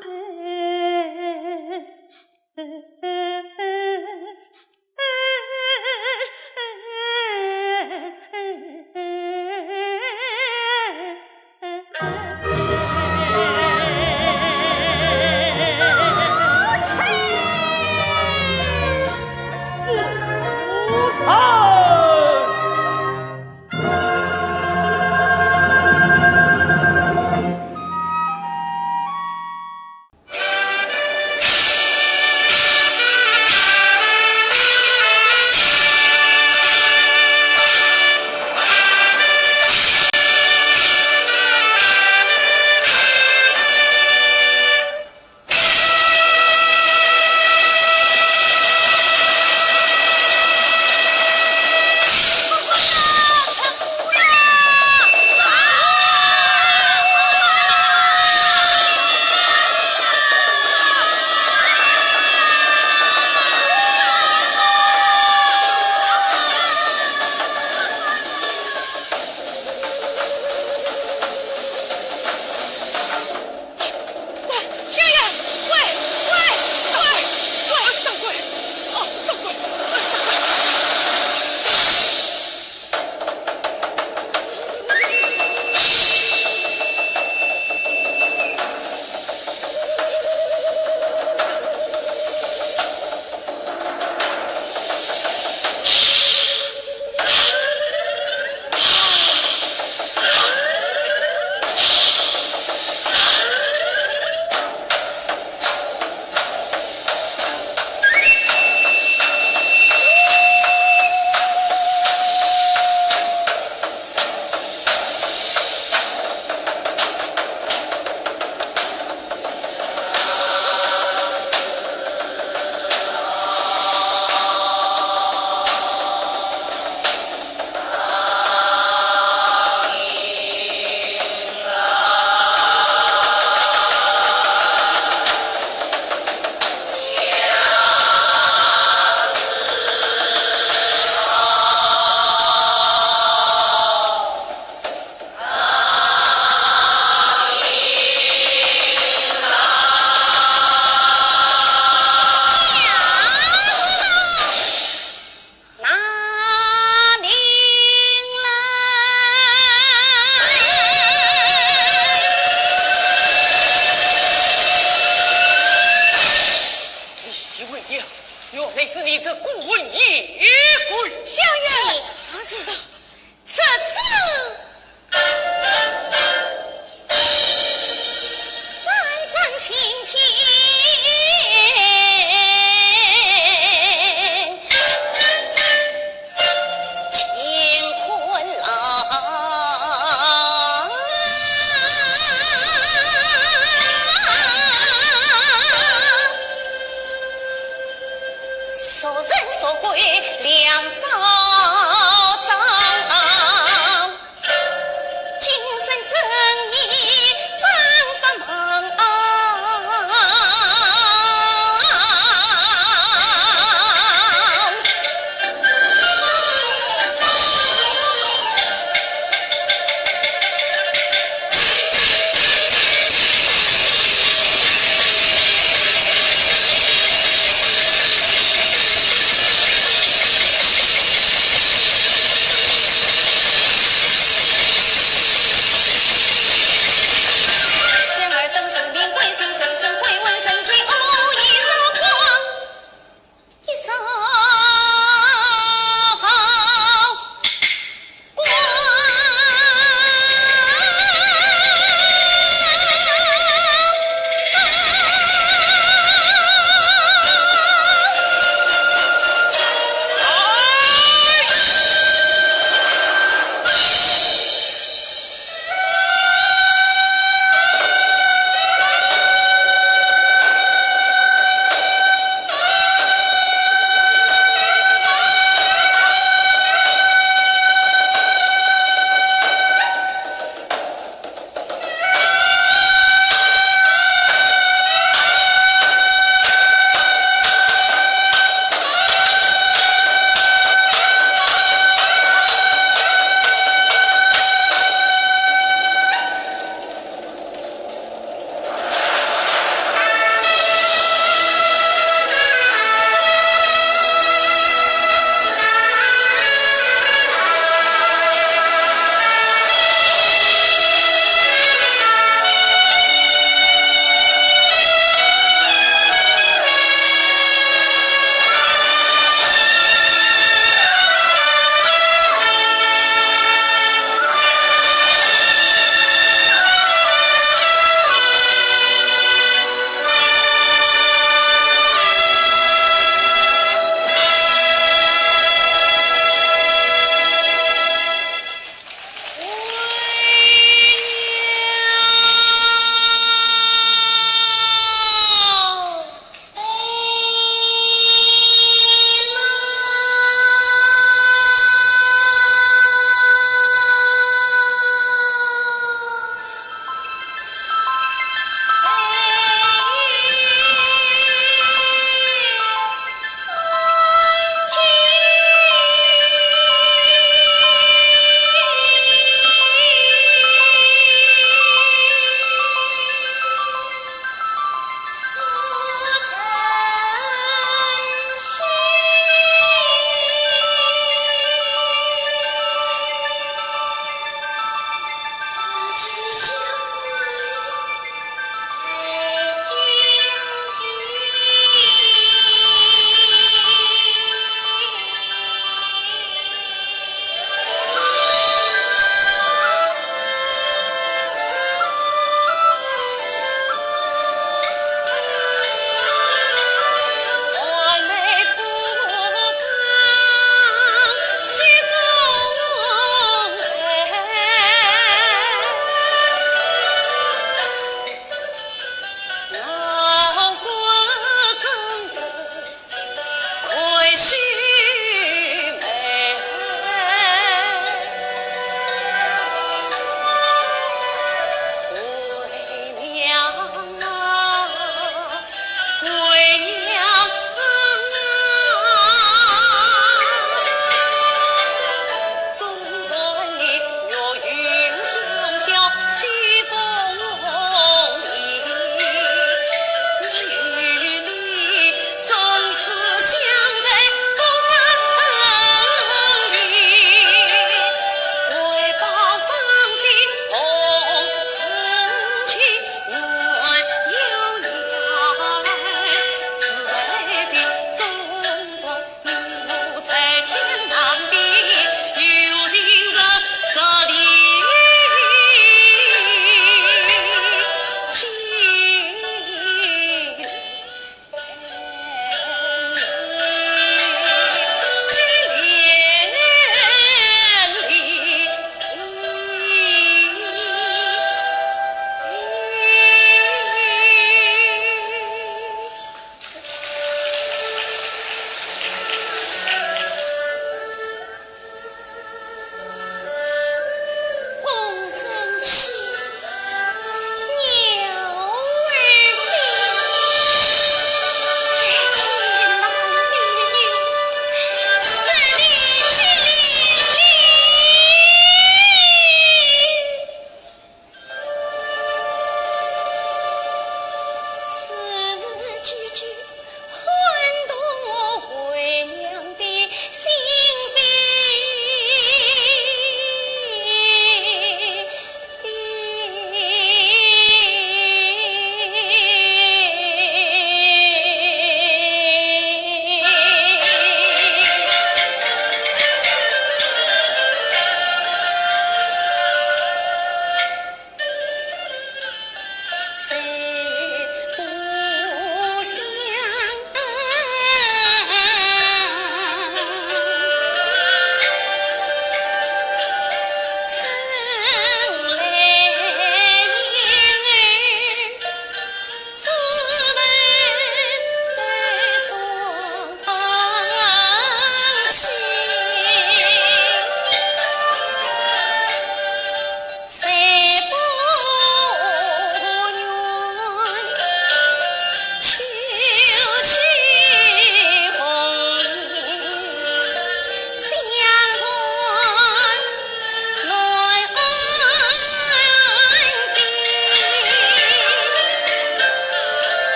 辈。啊！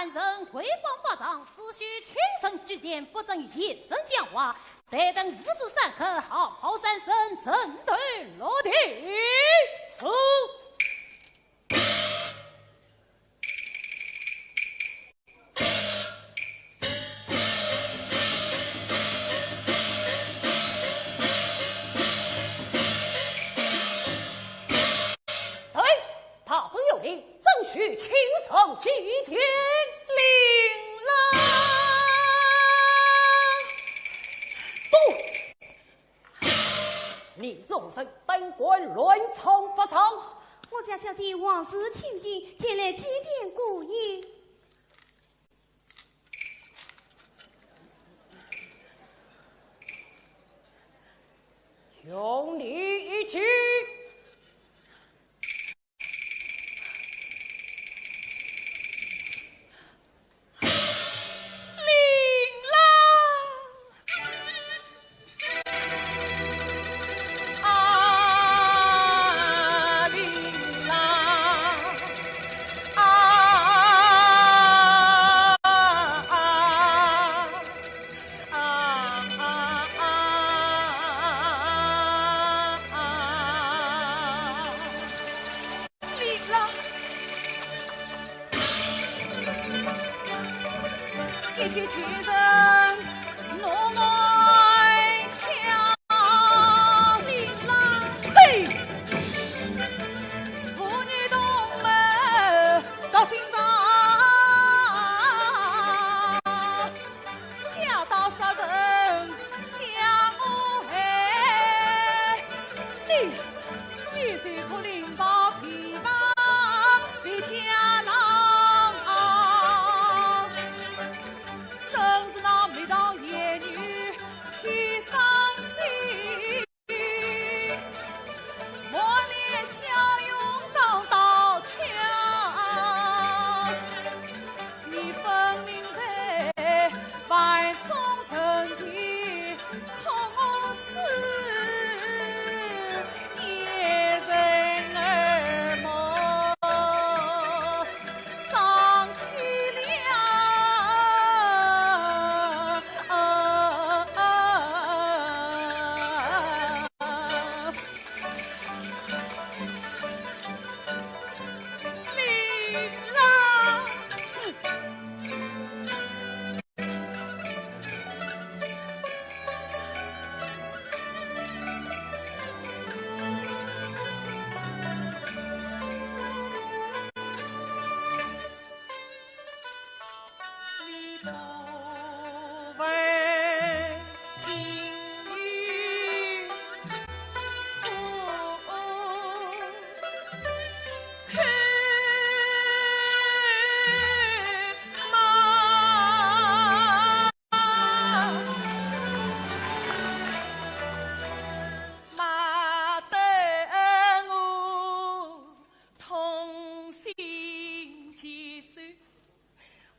凡人回光返照，只需亲身指点，不准言声讲话。待等53刻，好好三声，整队落地。是。去亲手祭天，令郎。不，你纵身登官，乱闯法场。我家小弟王氏亲近，前来祭奠故爷。用力一击。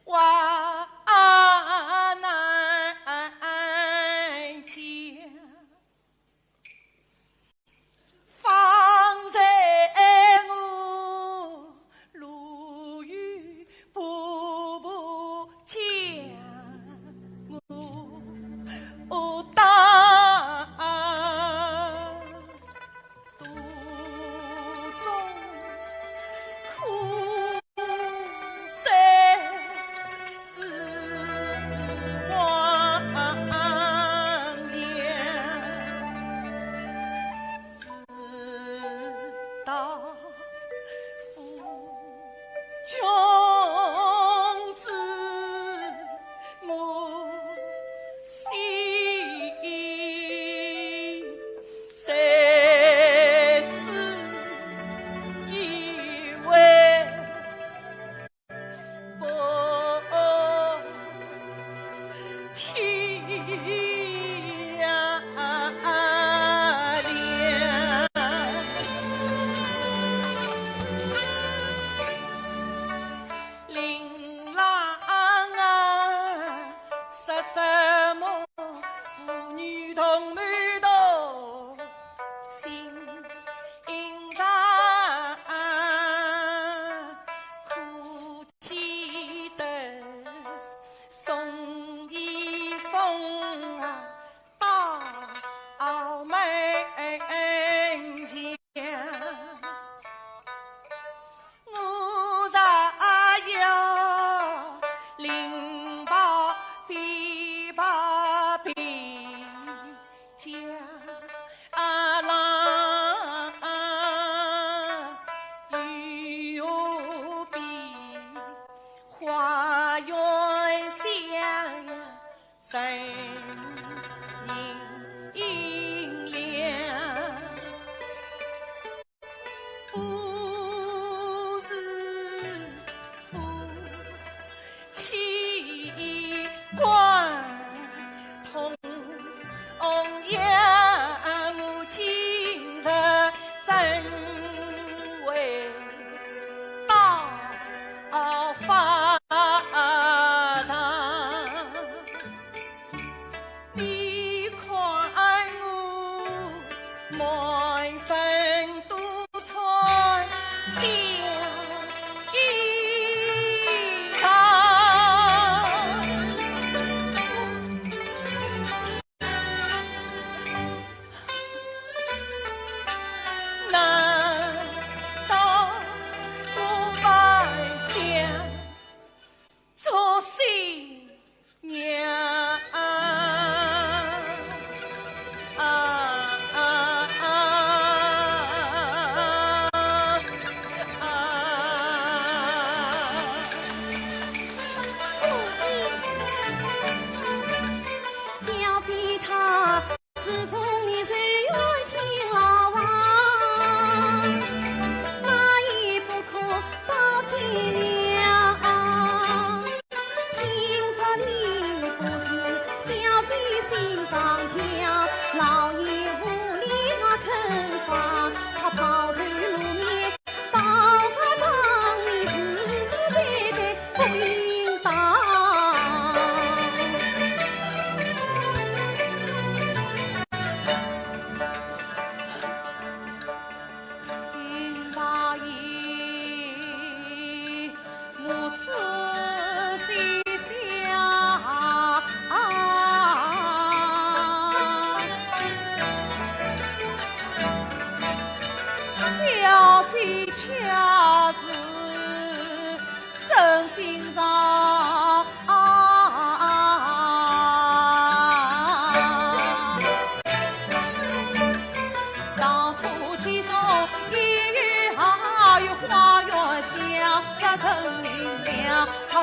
哇啊！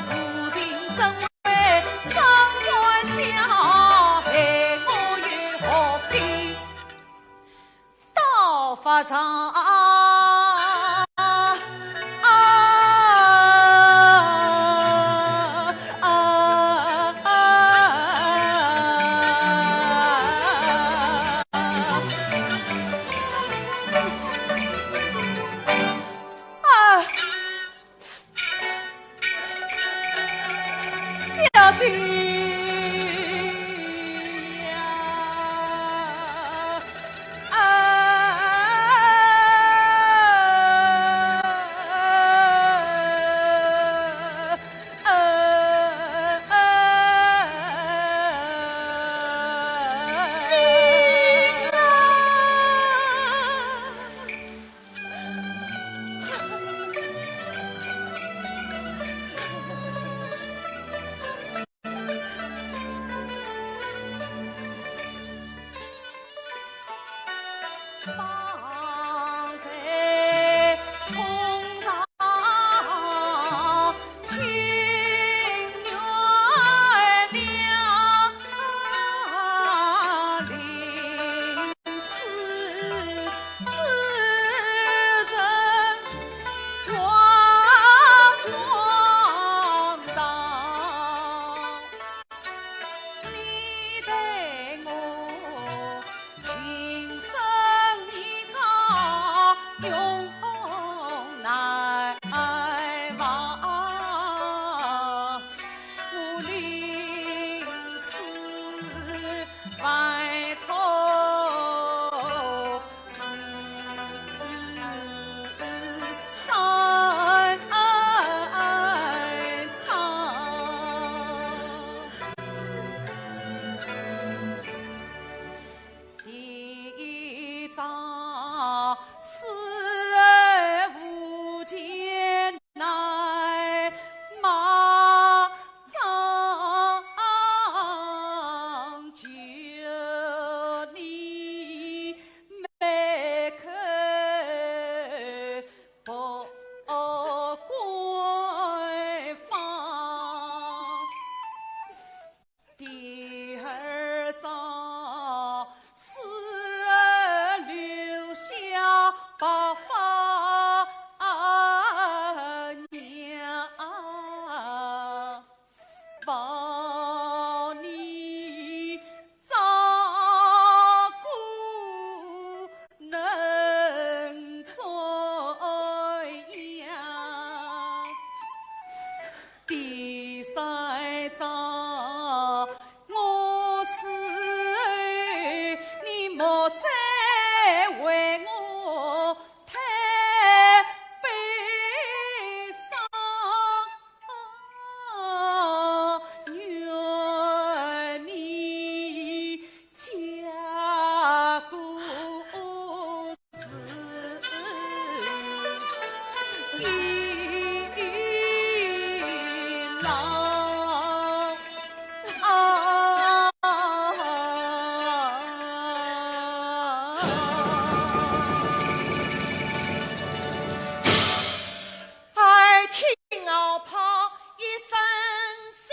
无情怎会生欢笑？害我有何必到法场？小弟呀，方才冲上青云了，临死之人望荒唐，你对我情深意长，永难忘。我临死埋头是三场。第一章死而无见，乃马场救你没口不归方。第二章死而留下白发娘，望你照顾能怎样？第三章我死后，你莫再为我太悲伤，愿你家国事一郎。爱听敖炮一声响，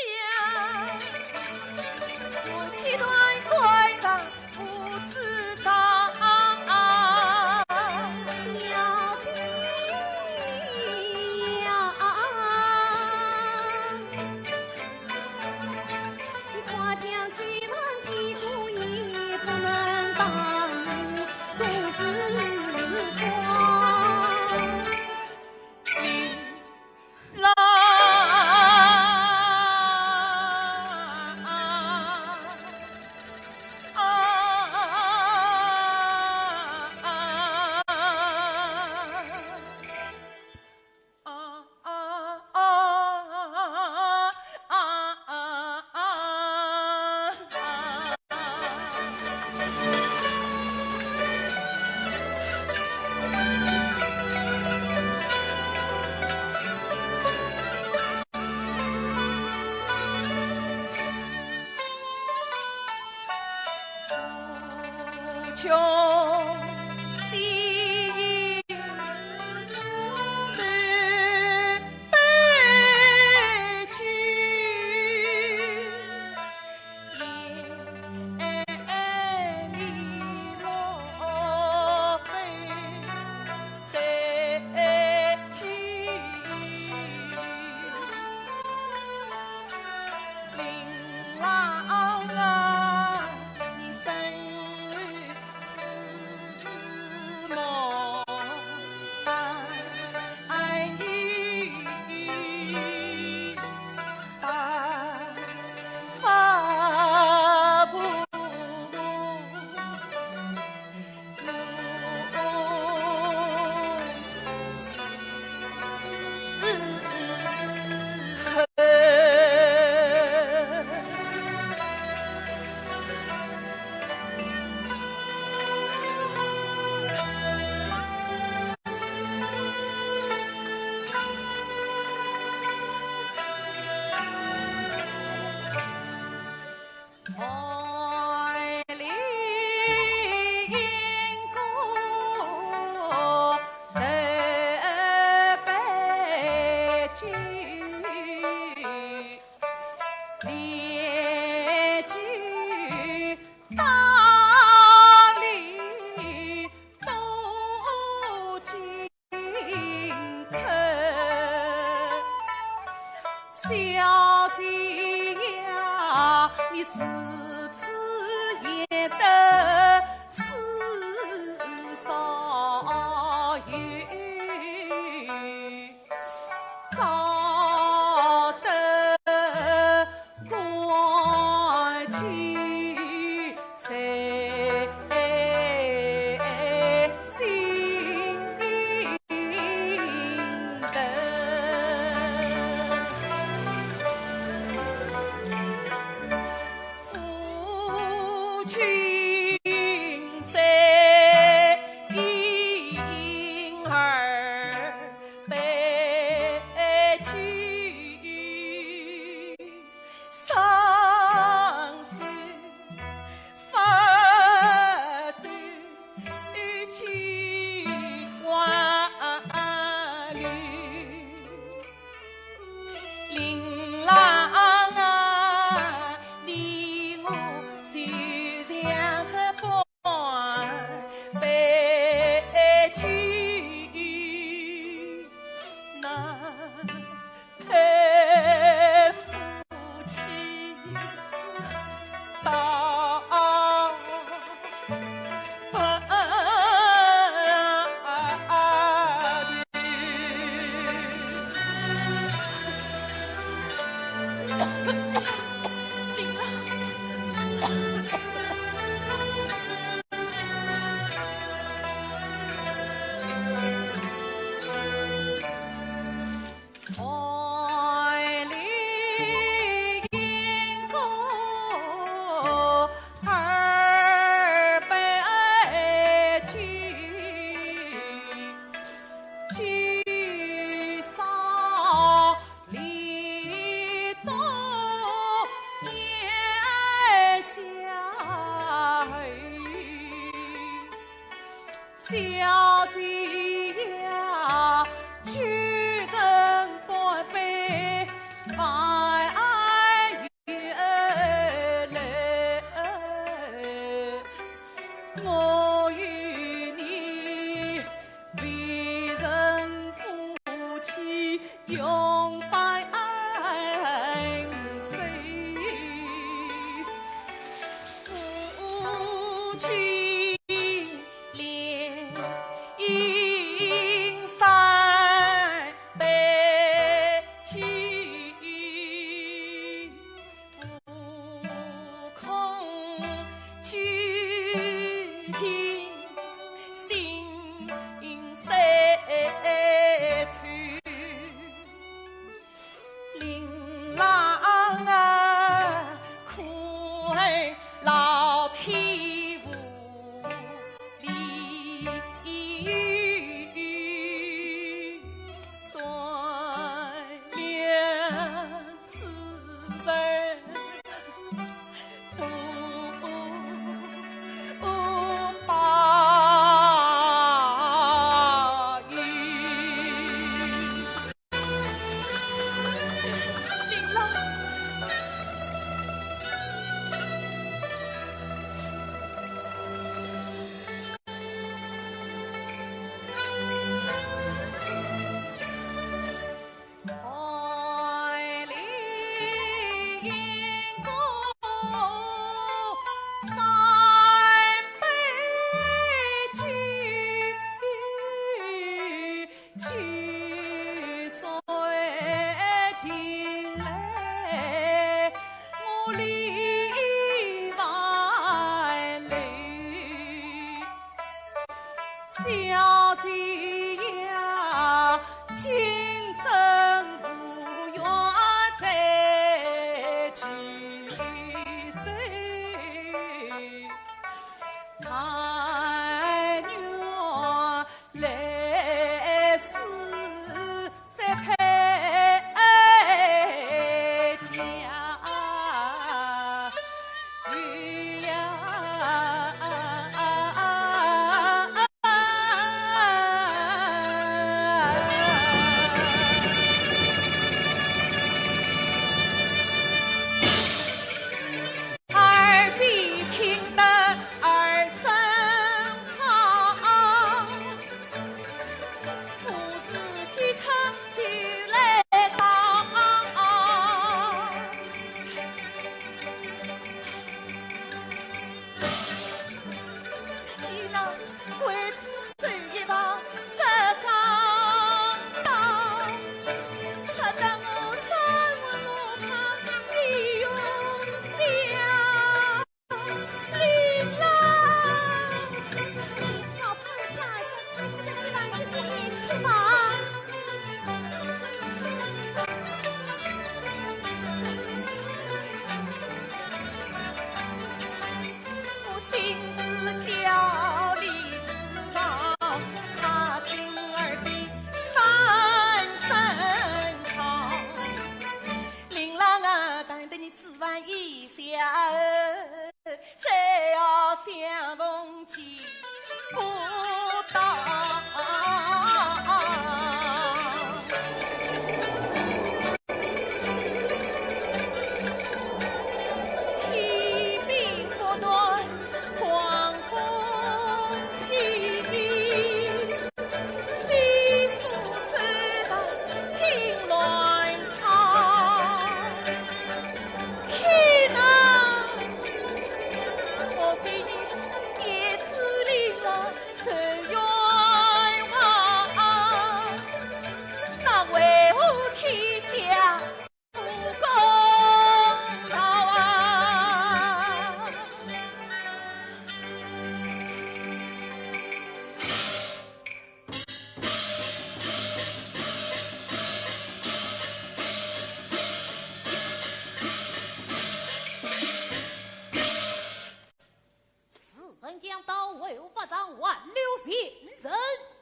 我切断拐杖不知道。小弟呀，花将追满几股也不能挡肚子光。林郎穷心女悲情，列举大理都进口，小姐呀，你是此也得四少余，早得官居在心头。夫君在婴儿被拘，伤心不断去挽留，琳琅啊，你我就像这般被拘，那配夫妻到爱里因果二百句，聚少离多言下雨，小姐呀，举人不悲，爱月来，我与你为人夫妻永伴随，夫君连阴山北去，浮空去尽心碎去，琳琅啊，亏老天无理语，算命此人不报应。琳琅爱里因果三杯酒，聚岁进来，我里外流。小姐呀，今生无缘再聚首，但愿来世再配佳指望一下儿，再要相逢见不到。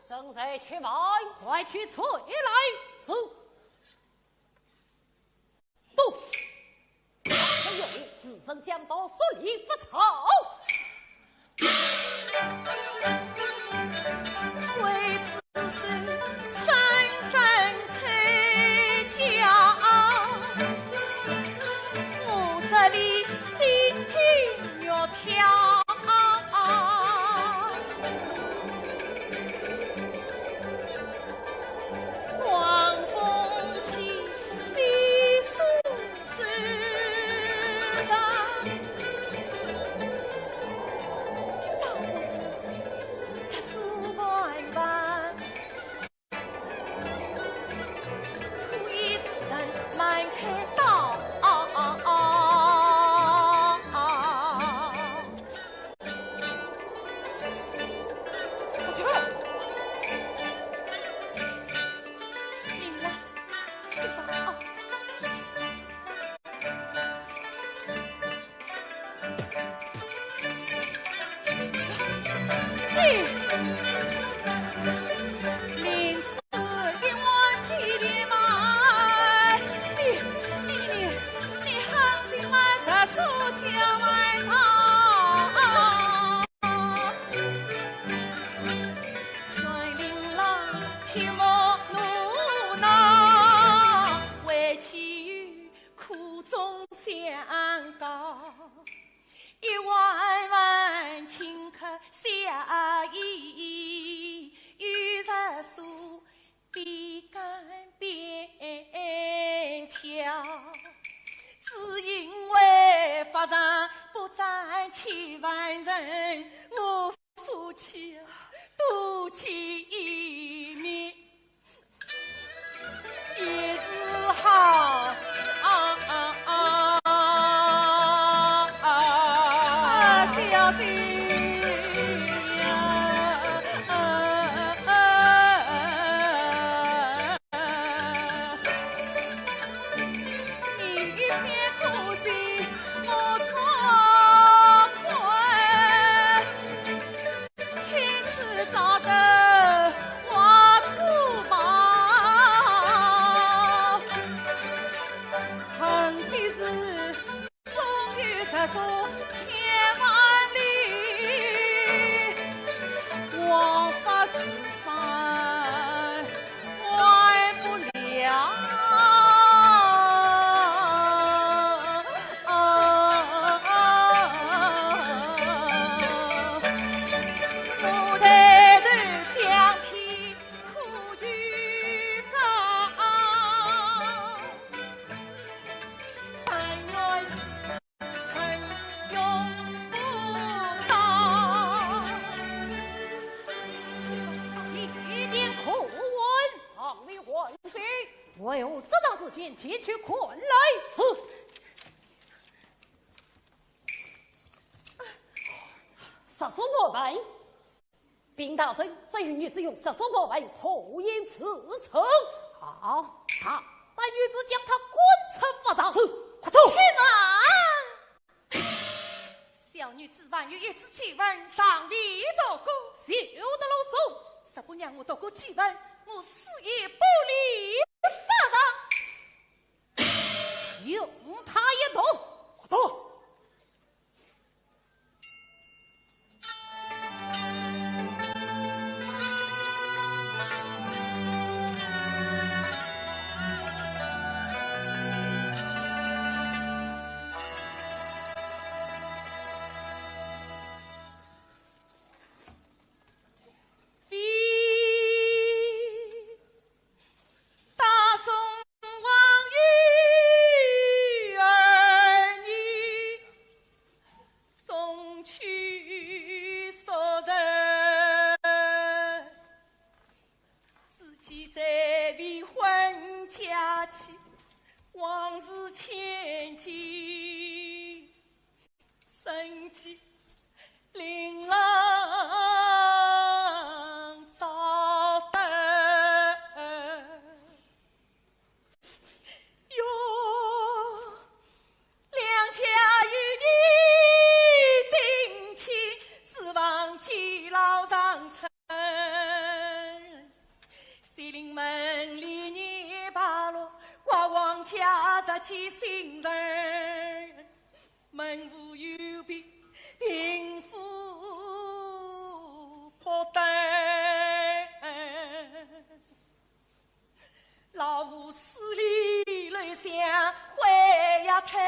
正在去外，快去催来。是。都。还有子孙将到所立不草。为此事三三催家，我这里心惊肉跳。只因为法上不占千万人，我夫妻多见一面也是好。小弟。我有这档事情，前去困来。是。杀所过辈，禀大人，这与女子用杀所过辈，后因此仇。好，好，待女子将他滚出法场。是，快走。去哪？小女子万有一次气问，上礼多过，休得啰嗦。实不让我多过气问，我死也不离法场。用他一动。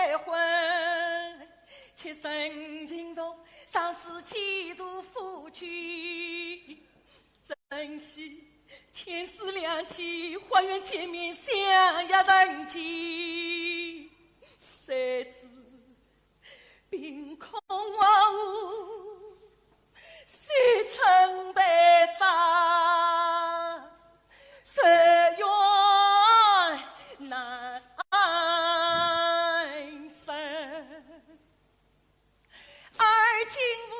结婚，且生情中尚是几如夫妻，珍惜天时良机，花园见面相压人迹，谁知凭空万物，谁曾悲伤，谁愿难生。而今午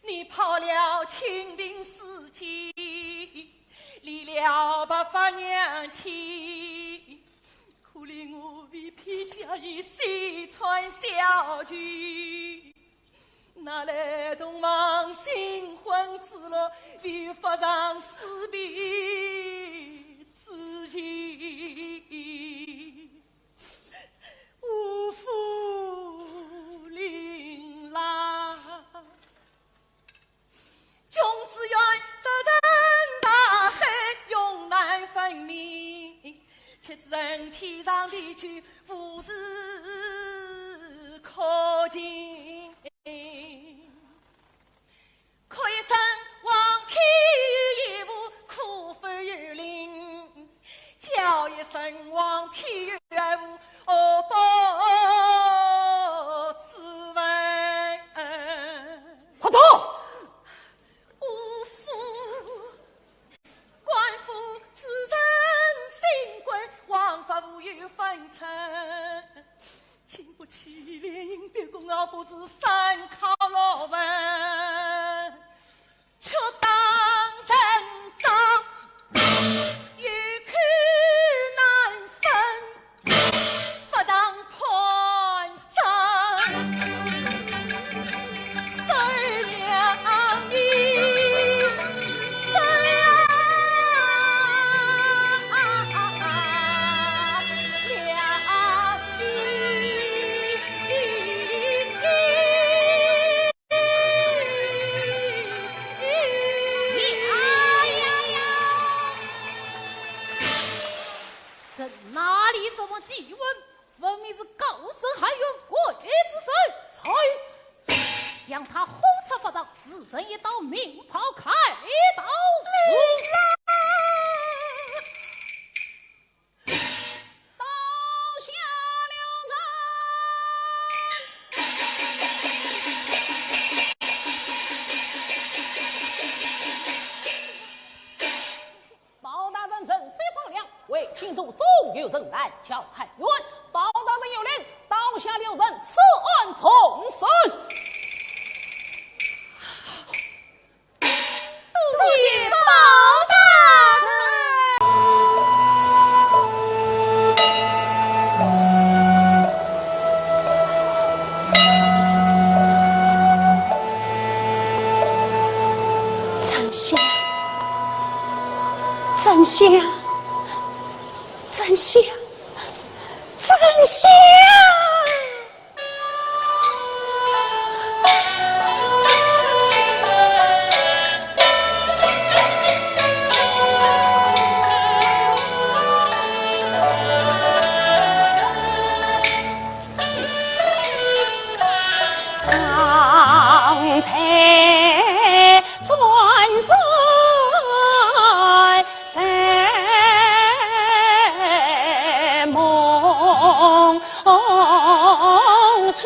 你跑了清兵司机，离了八方娘亲，可怜我为披甲衣，西穿小裙，哪来同往新婚之乐，为发上死别之情，无负琳琅，君子愿杀人大海，永难分明，且知人天上的句，无事可尽。可一声望天一无，苦不有灵，叫一声望天有无，哦不自问。快走！无父官府自称新官，王法无有分寸，经不起连营别公而不是三考落文，却当人道欲去难分，不当判斩，谁良医谁这哪里什么祭文，分明是高声喊冤鬼之声，才将他轰出法场，自身一刀命袍开刀刀下包大人人虽放亮，为听众总有人来叫喊冤。包大人有令，刀下留人，此案重审。多谢包大丞相，丞相，丞相，丞相！刚才转身在梦乡，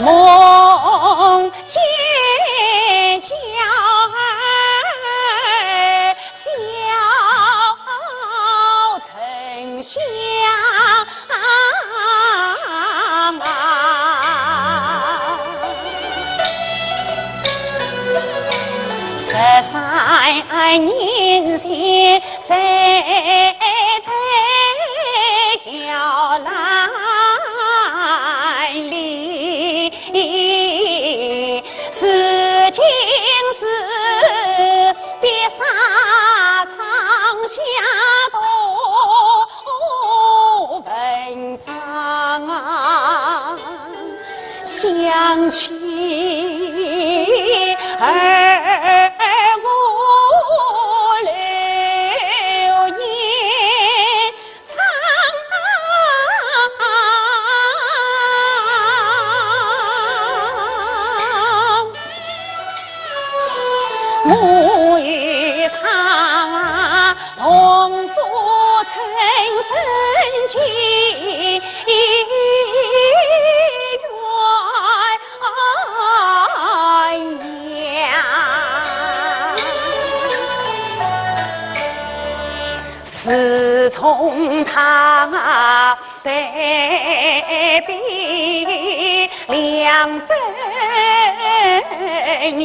梦见娇儿笑丞相。13年前，谁才要来临？是今是别沙场下多文章啊，想起儿无留自从他对比两分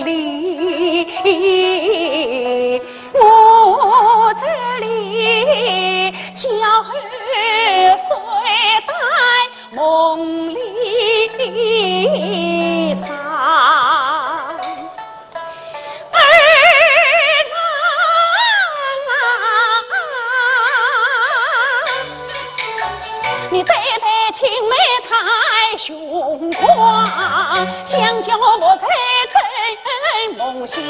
离，我这里叫儿随带梦里伤。你对待青梅太凶狂，想叫我再真梦想。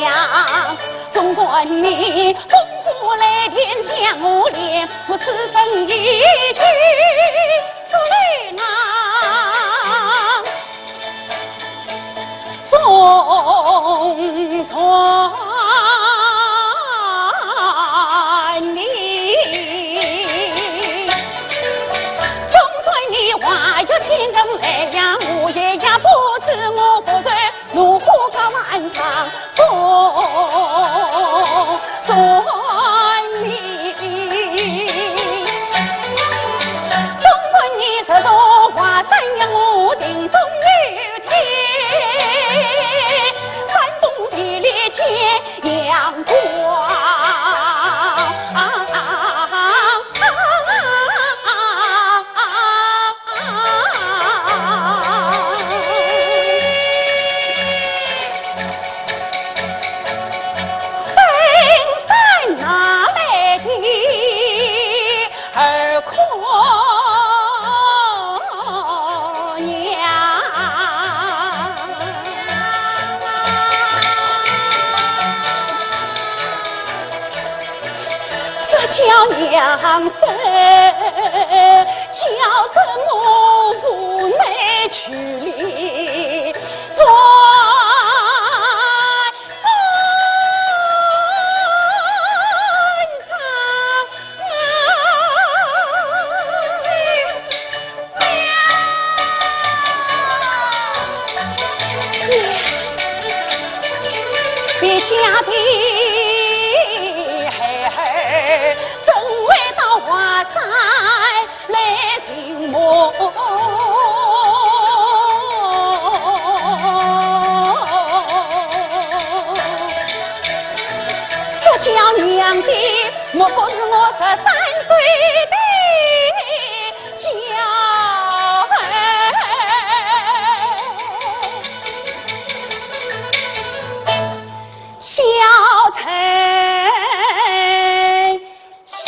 总算你烽火雷电将我连，我此生一去所累难，总算情中来呀，我也呀不知我否认，怒火高万丈，总算你，总算你这座华山呀，我定中有天，残崩地裂见阳光。叫娘生，叫得我无奈去离，断肠情娘，别家的华山来寻梦，这叫娘的莫不是我13岁的娇儿，小陈情。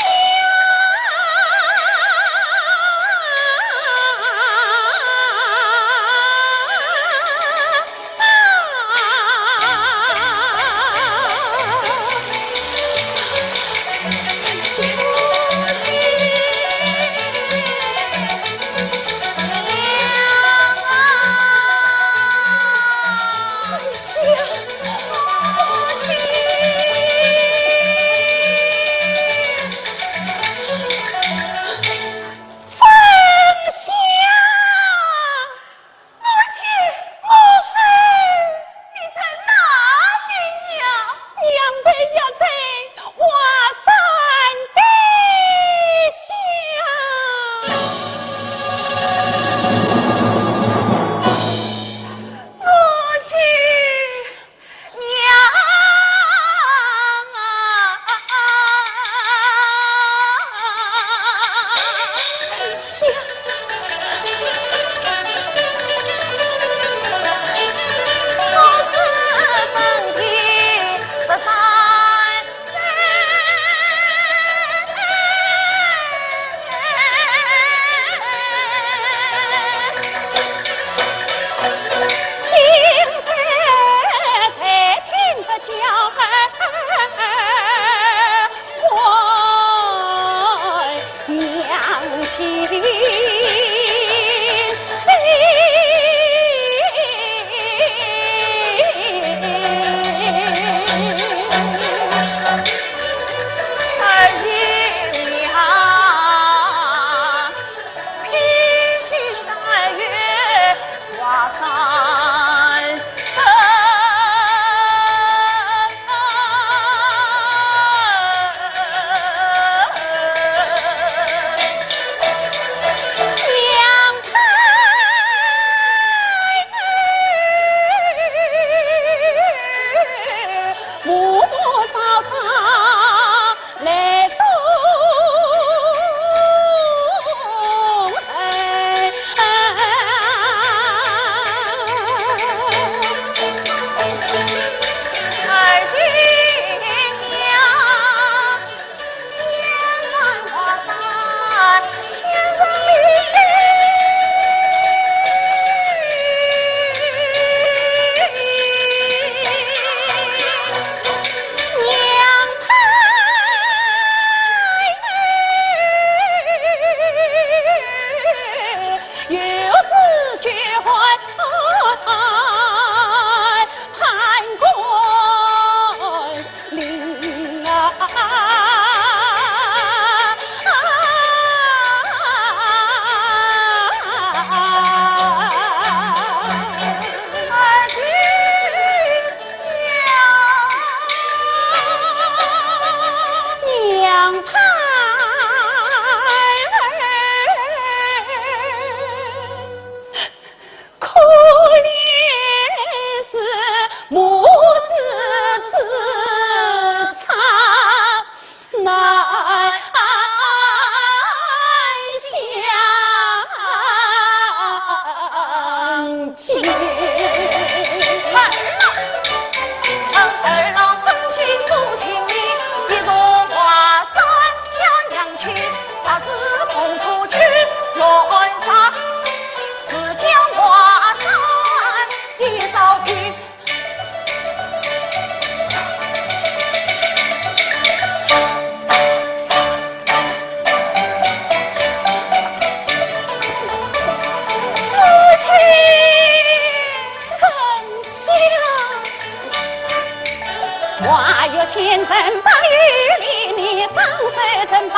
先生把玉里你上山争霸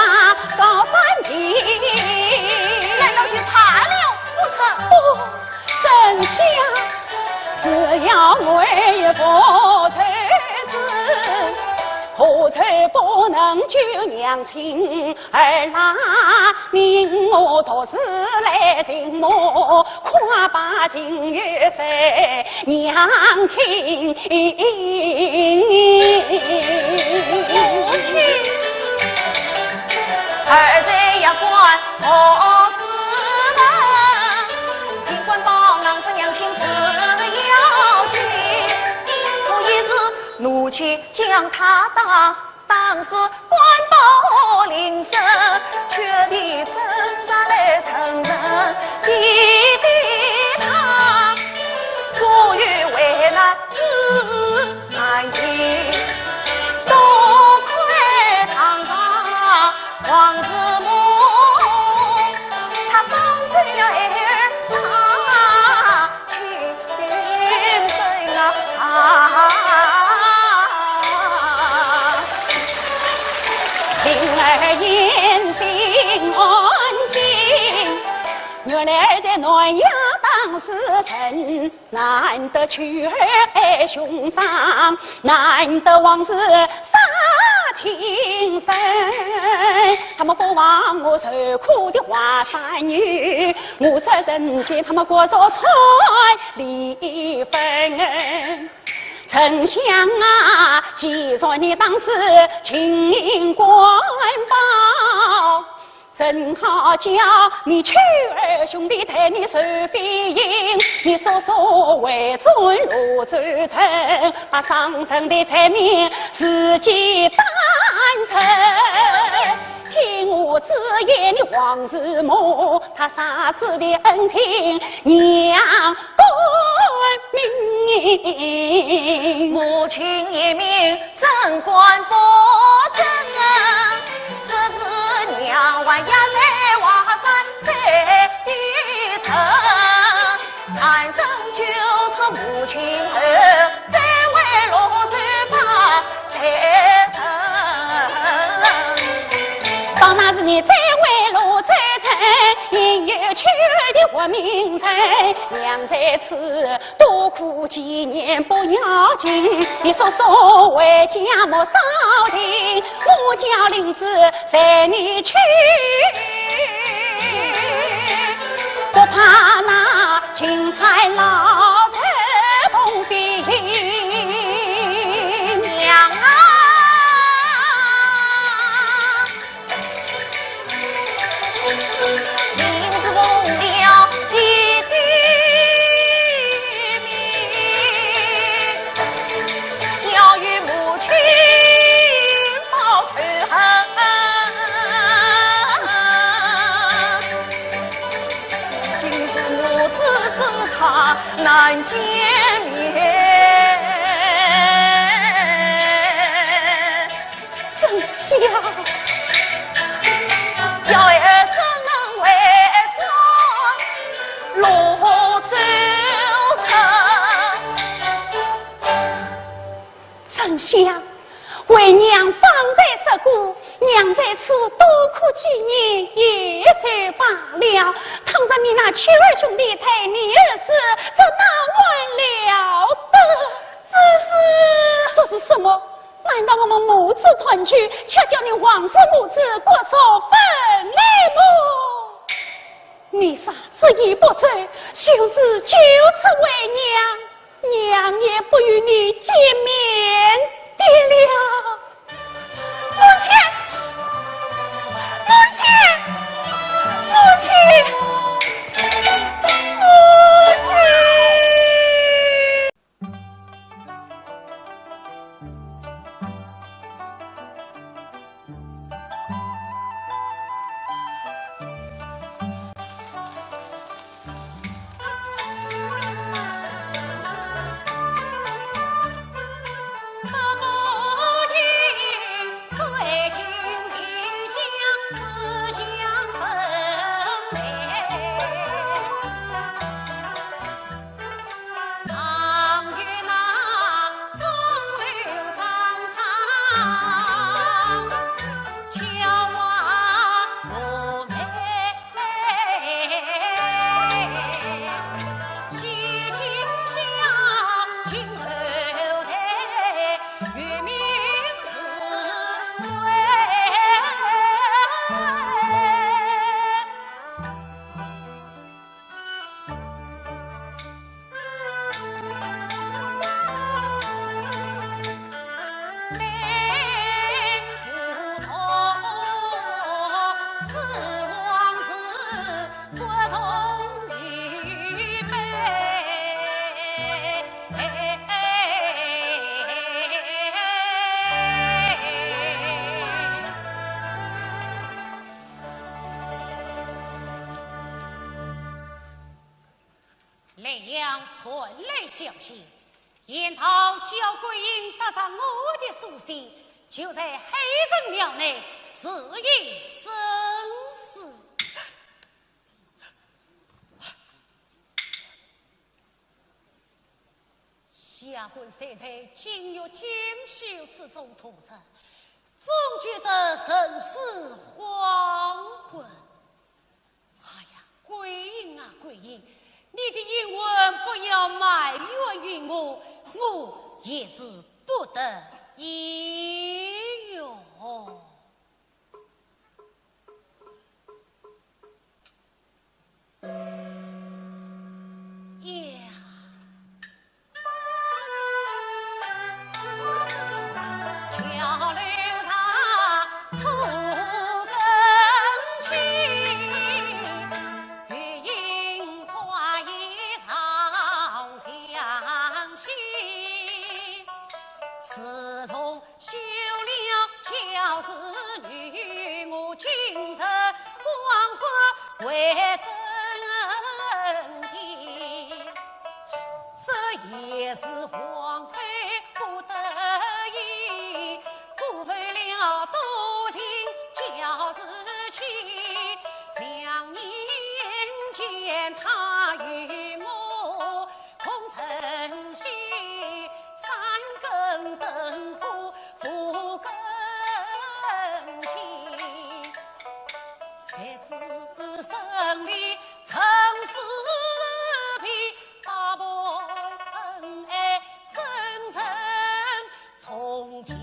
高山平，难道就怕了不成？不，丞相，只要我一佛才子，何愁不能救娘亲儿郎？令我独自来寻摸，夸把金玉谁娘亲？母亲，儿子要管何事呢？尽管报郎是娘亲是要紧，我一时怒气将他当时官报临身，却地挣扎来承认弟弟他坐于为难自难移，多亏堂上王子母，他放弃了儿仨情深啊。灵儿言行安静，原来在南阳当时辰，难得娶儿爱兄长，难得王子杀情深。他们不忘我受苦的华山女，我这人见他们过着彩离分。丞相啊，既然你当时情应官报，正好叫你娶儿兄弟替你受飞鹰，你说说为尊罗州城，把上层的财命自己担承。听我之言，你王子母他杀子的恩情，娘断明。母亲一命贞观不正，这是娘还压在华山在地城，俺等就出母亲后，再为罗州把财神。到那时你再为罗州城，应有妻儿的活名称。娘在此多苦几年不要紧，你说说为家莫少听，我叫林子随你去，不怕那青菜老菜东飞娘啊，林子忘了弟弟命，要与母亲报仇恨，今日母子之差难见面。丞相，叫儿怎能为尊罗州城？丞相，为娘方才失故，娘在此多苦几年，也算罢了。倘若你那娶儿兄弟替你而死，这哪完了得？这是什么？难道我们母子团聚，恰叫你王子母子过手分内母？你啥子也不做，休是就此为娘，娘也不与你见面的了。母亲，母亲，母亲，母亲。父母亲催君往事不同于悲。雷阳春雷消息，沿途焦桂英搭上我的书信，就在黑人庙内誓言生死。下官现在今日监修之中屠城，总觉得生死惶魂。哎呀，桂英啊桂英，你的英文不要埋怨于我，我也是不得已哟。呀，桥流长出根情，月影花叶长相惜。自从休了教子女，我今日黄昏为真谛，这也是皇妃不得已，顾不了多情教子妻。2年前他与我同晨曦，3更灯火不更亲，谁知胜利曾是皮，大伯恩爱真诚从天。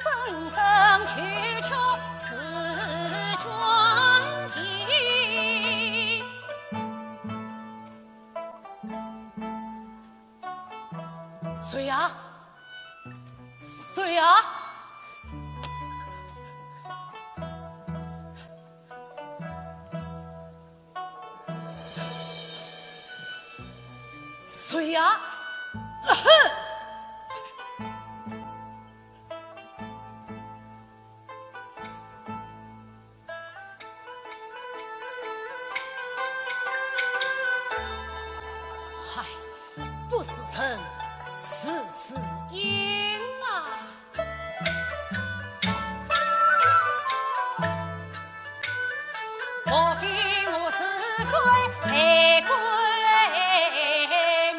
声声曲曲似庄题，谁呀？谁呀？谁呀？嗨，不是臣，是英啊！莫非我是罪内闺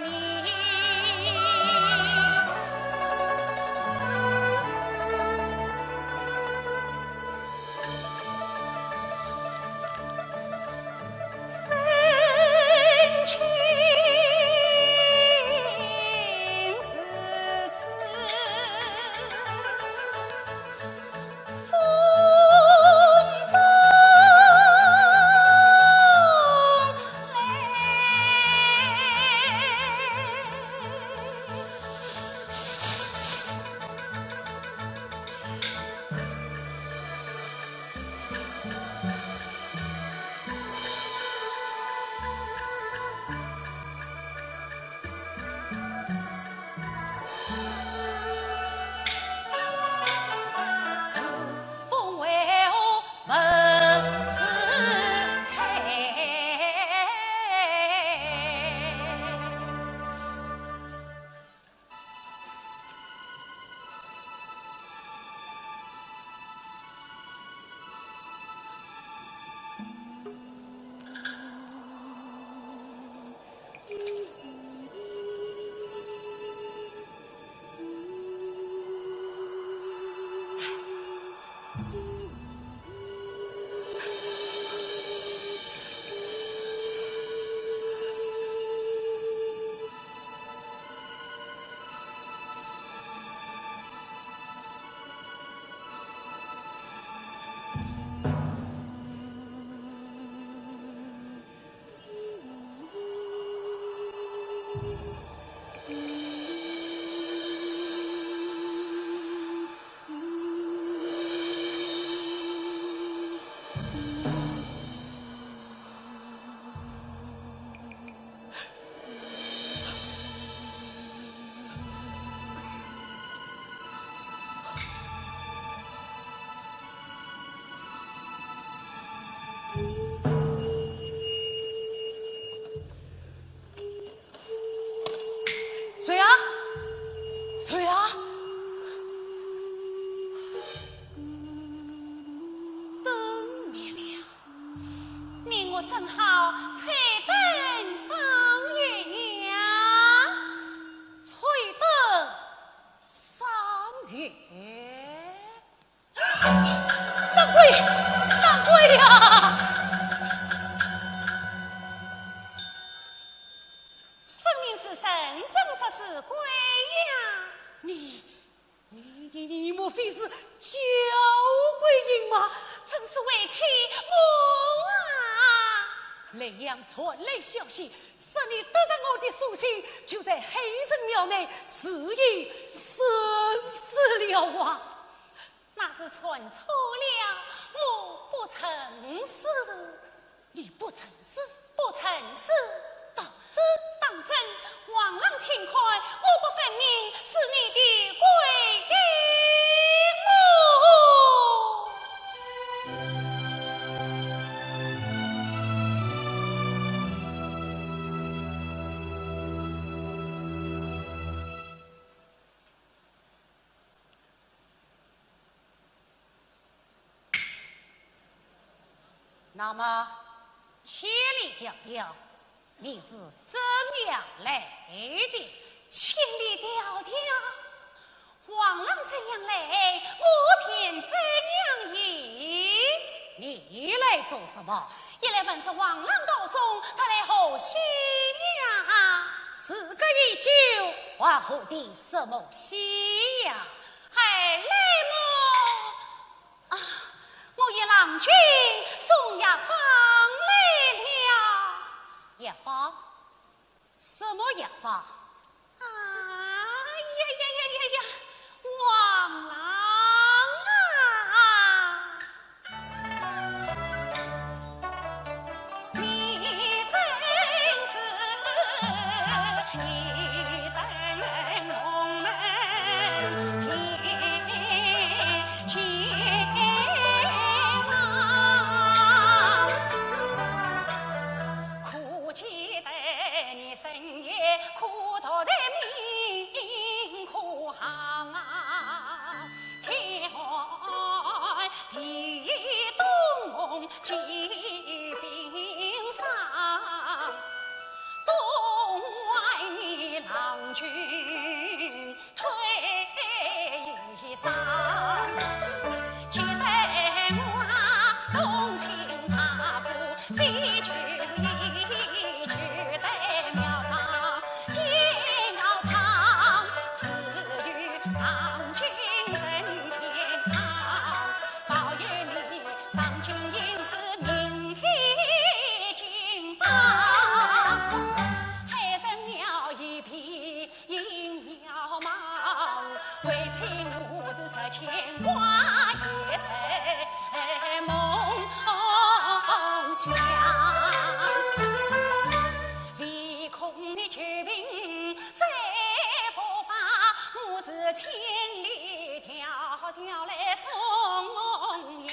蜜？深情分明是神正说是鬼呀！你莫非是小鬼影吗？真是为妻母啊！雷阳传来消息，说你得到我的书信，就在黑神庙内死于生死了啊！那是传错了，我不诚实。你不诚实，不诚实，当当真，王郎请开，我不分明是你的鬼影那么，千里迢迢，你是怎样来的？千里迢迢，王郎怎样来，我便怎样移。你来做什么？一来问是王郎告终，他来何喜呀？四个一酒，皇后的什么喜呀？还来么？啊，我与郎君送雅芳来了。雅芳？什么雅芳？啊呀！王郎啊，你真是一灯笼门天前往，苦记得你深夜苦读在命苦行啊，天地东梦几冰上，东外你郎君退上，记得我同情他父西去一去在庙上见到他，赐予郎君人健康，保佑你上京应是名利金榜，海神庙一匹银腰毛，为妻我是实牵挂一世梦想，唯恐你去病再复发，我是千里迢迢来送雅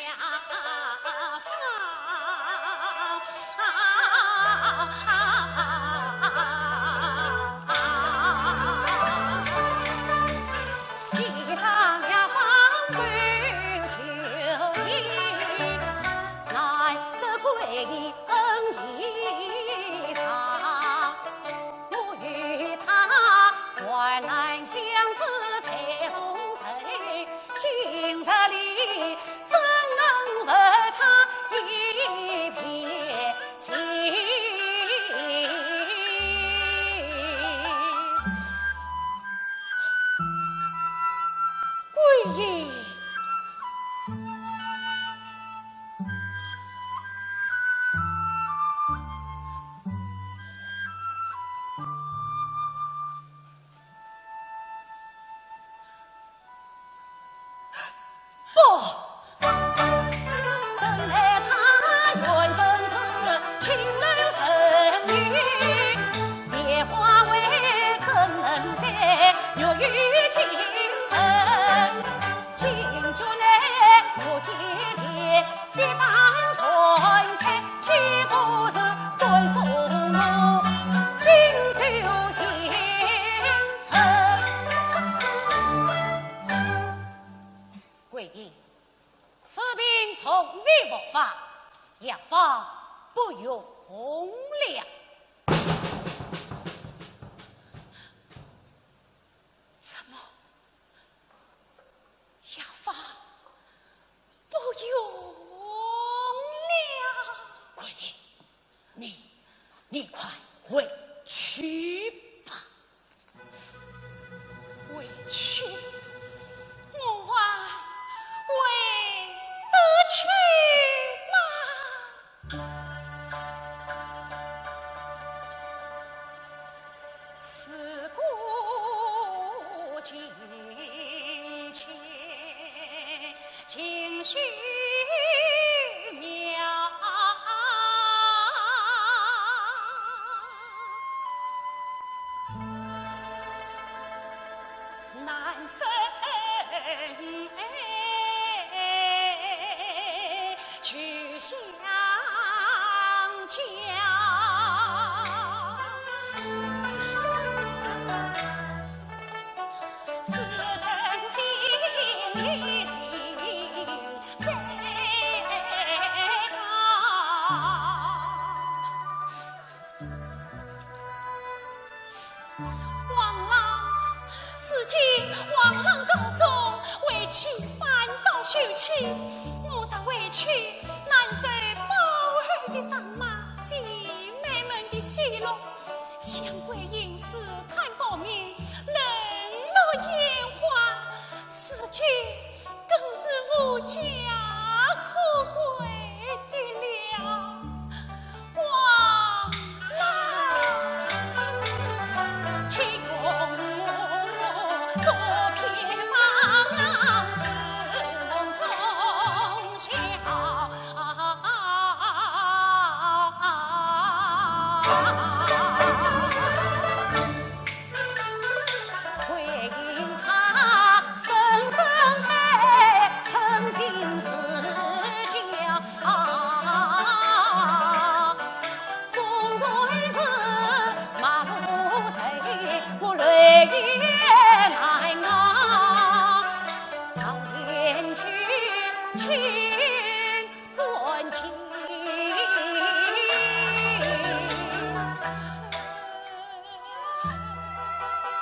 一场雅芳归秋意，难得归恩义长，我与他患难相知太红尘，今日里怎能为他一片心？贵爷，不，本来他原本是青楼神女，别化为怎能在越狱进门？进出来我姐姐一把传开，岂不是断送我锦绣前程？贵爷，情绪妙，难生去相交。王郎高中为妻烦躁休妻，我在委屈难受宝儿的当妈，姐妹们的喜乐，相归应是谈报名，冷落烟花，此举更是无家可归的了。王郎，请做偏方是梦中晓，回应他深深的诚心是交，终归是马路谁不泪爱我上前去亲问情，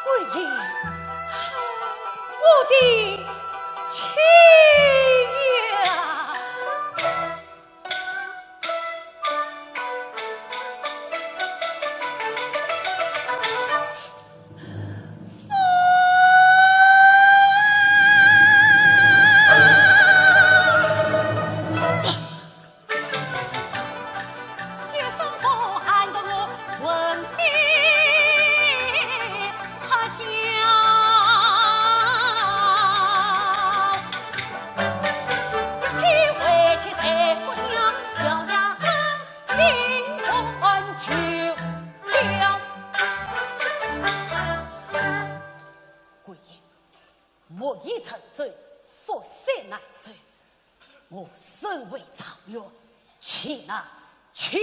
归隐我的情呀。我已成罪，佛色难随，我身为草原，岂能轻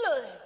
人？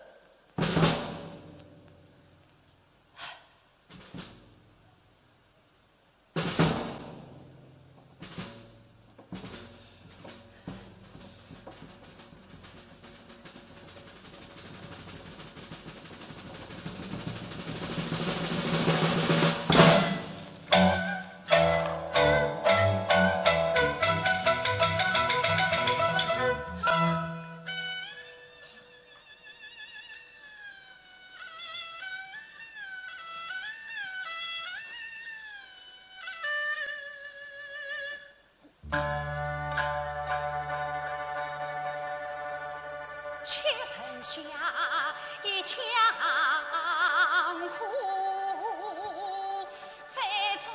且曾下一江湖，再做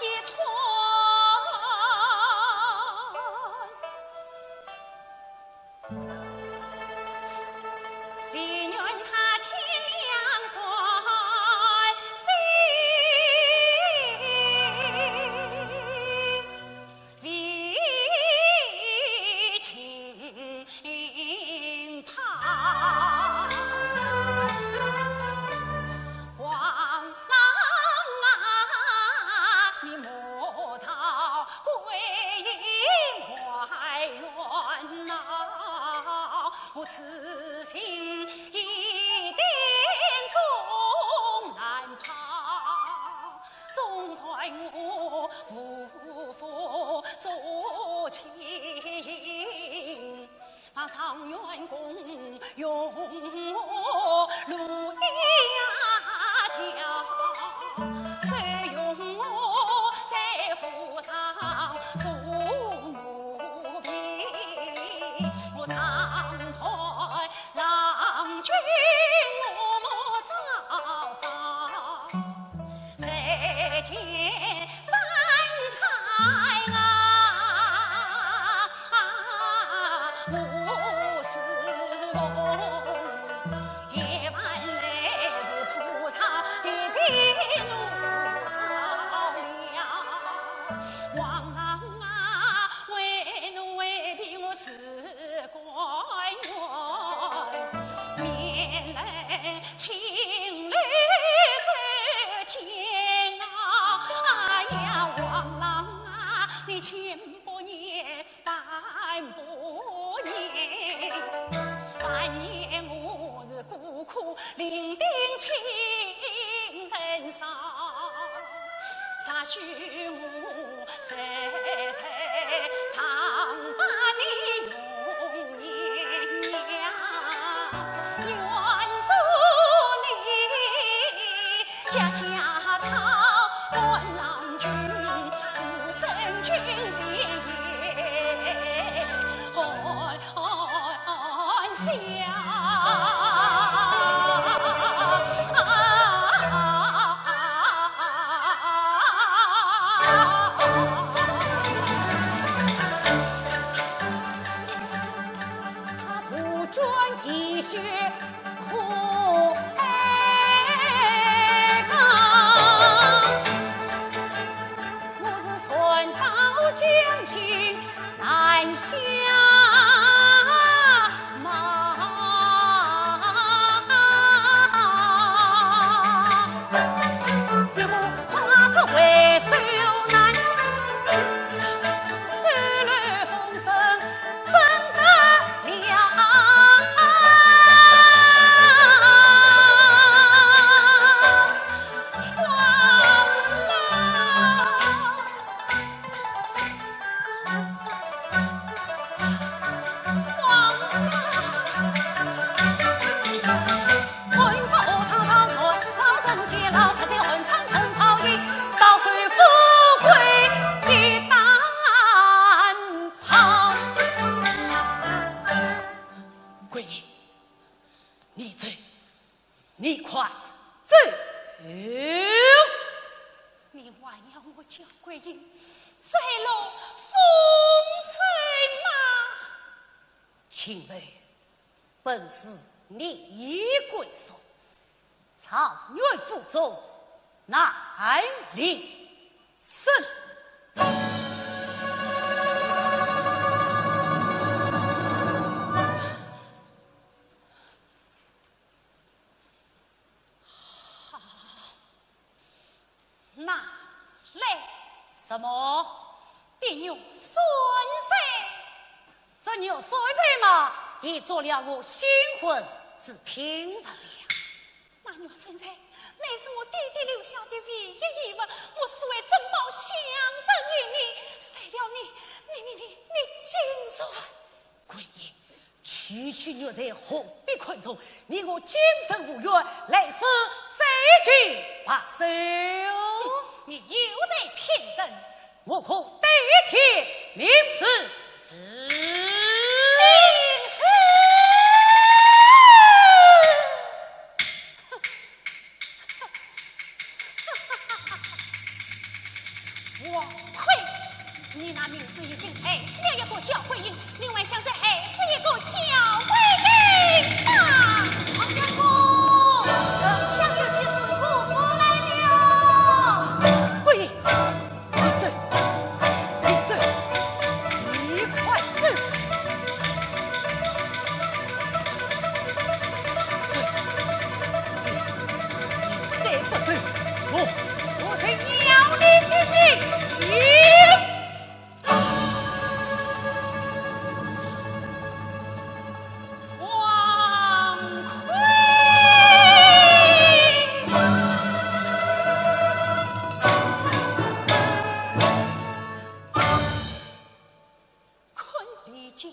一船，但愿他天亮算心，为情他。王郎啊，你莫逃归怀远呐，我此心一点从难抛，总算我夫妇做情，把常愿公用我路呀条，谁用我在府上做奴婢，我常陪郎君我早早，再见三才许我谁常把你永年娘，愿祝你家下草万郎君，福生君前继续苦哀刚，我是寸刀将心难下马，岳母花子为首难，四路风声真得了。你快走！你还要我叫桂英再落风尘吗？请问，本是你一贵所，草原府中哪里生？那来什么？定有孙子，这有孙子嘛？已做了我新婚之平凡了。那有孙子，乃是我弟弟留下的唯一遗物，我是为珍宝相赠于你。谁料你竟然贵爷，区区虐在何必困中？你我今生无缘，来世再聚罢休。你有罪骗人，我可得天明示。我呸！你那名字已经害死了一个叫桂英，另外想再害死一个叫桂英啊！王相公，丞相有急事姑父来了。桂英，闭嘴！你快走！你再不走，我才要你的命！情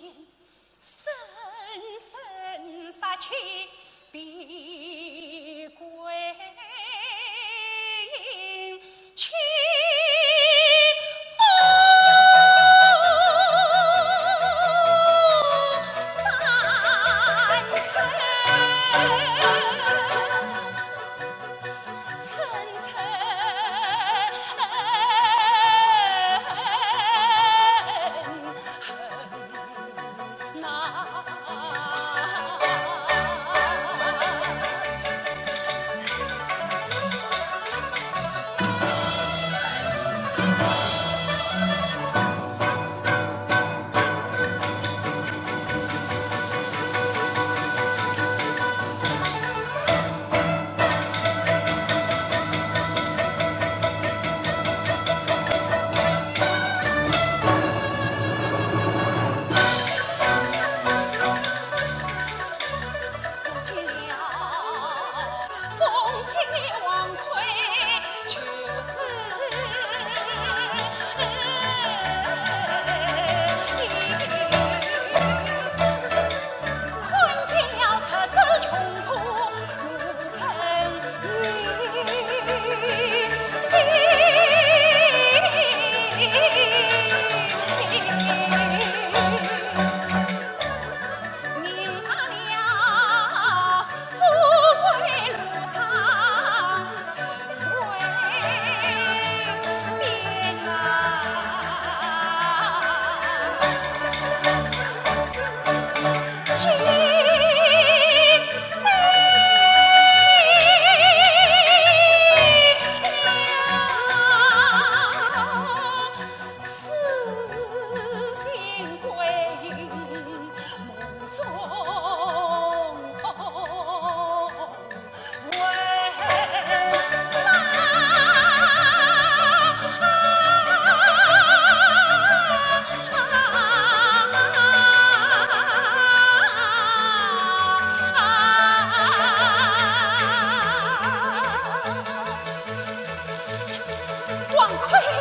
Yeah.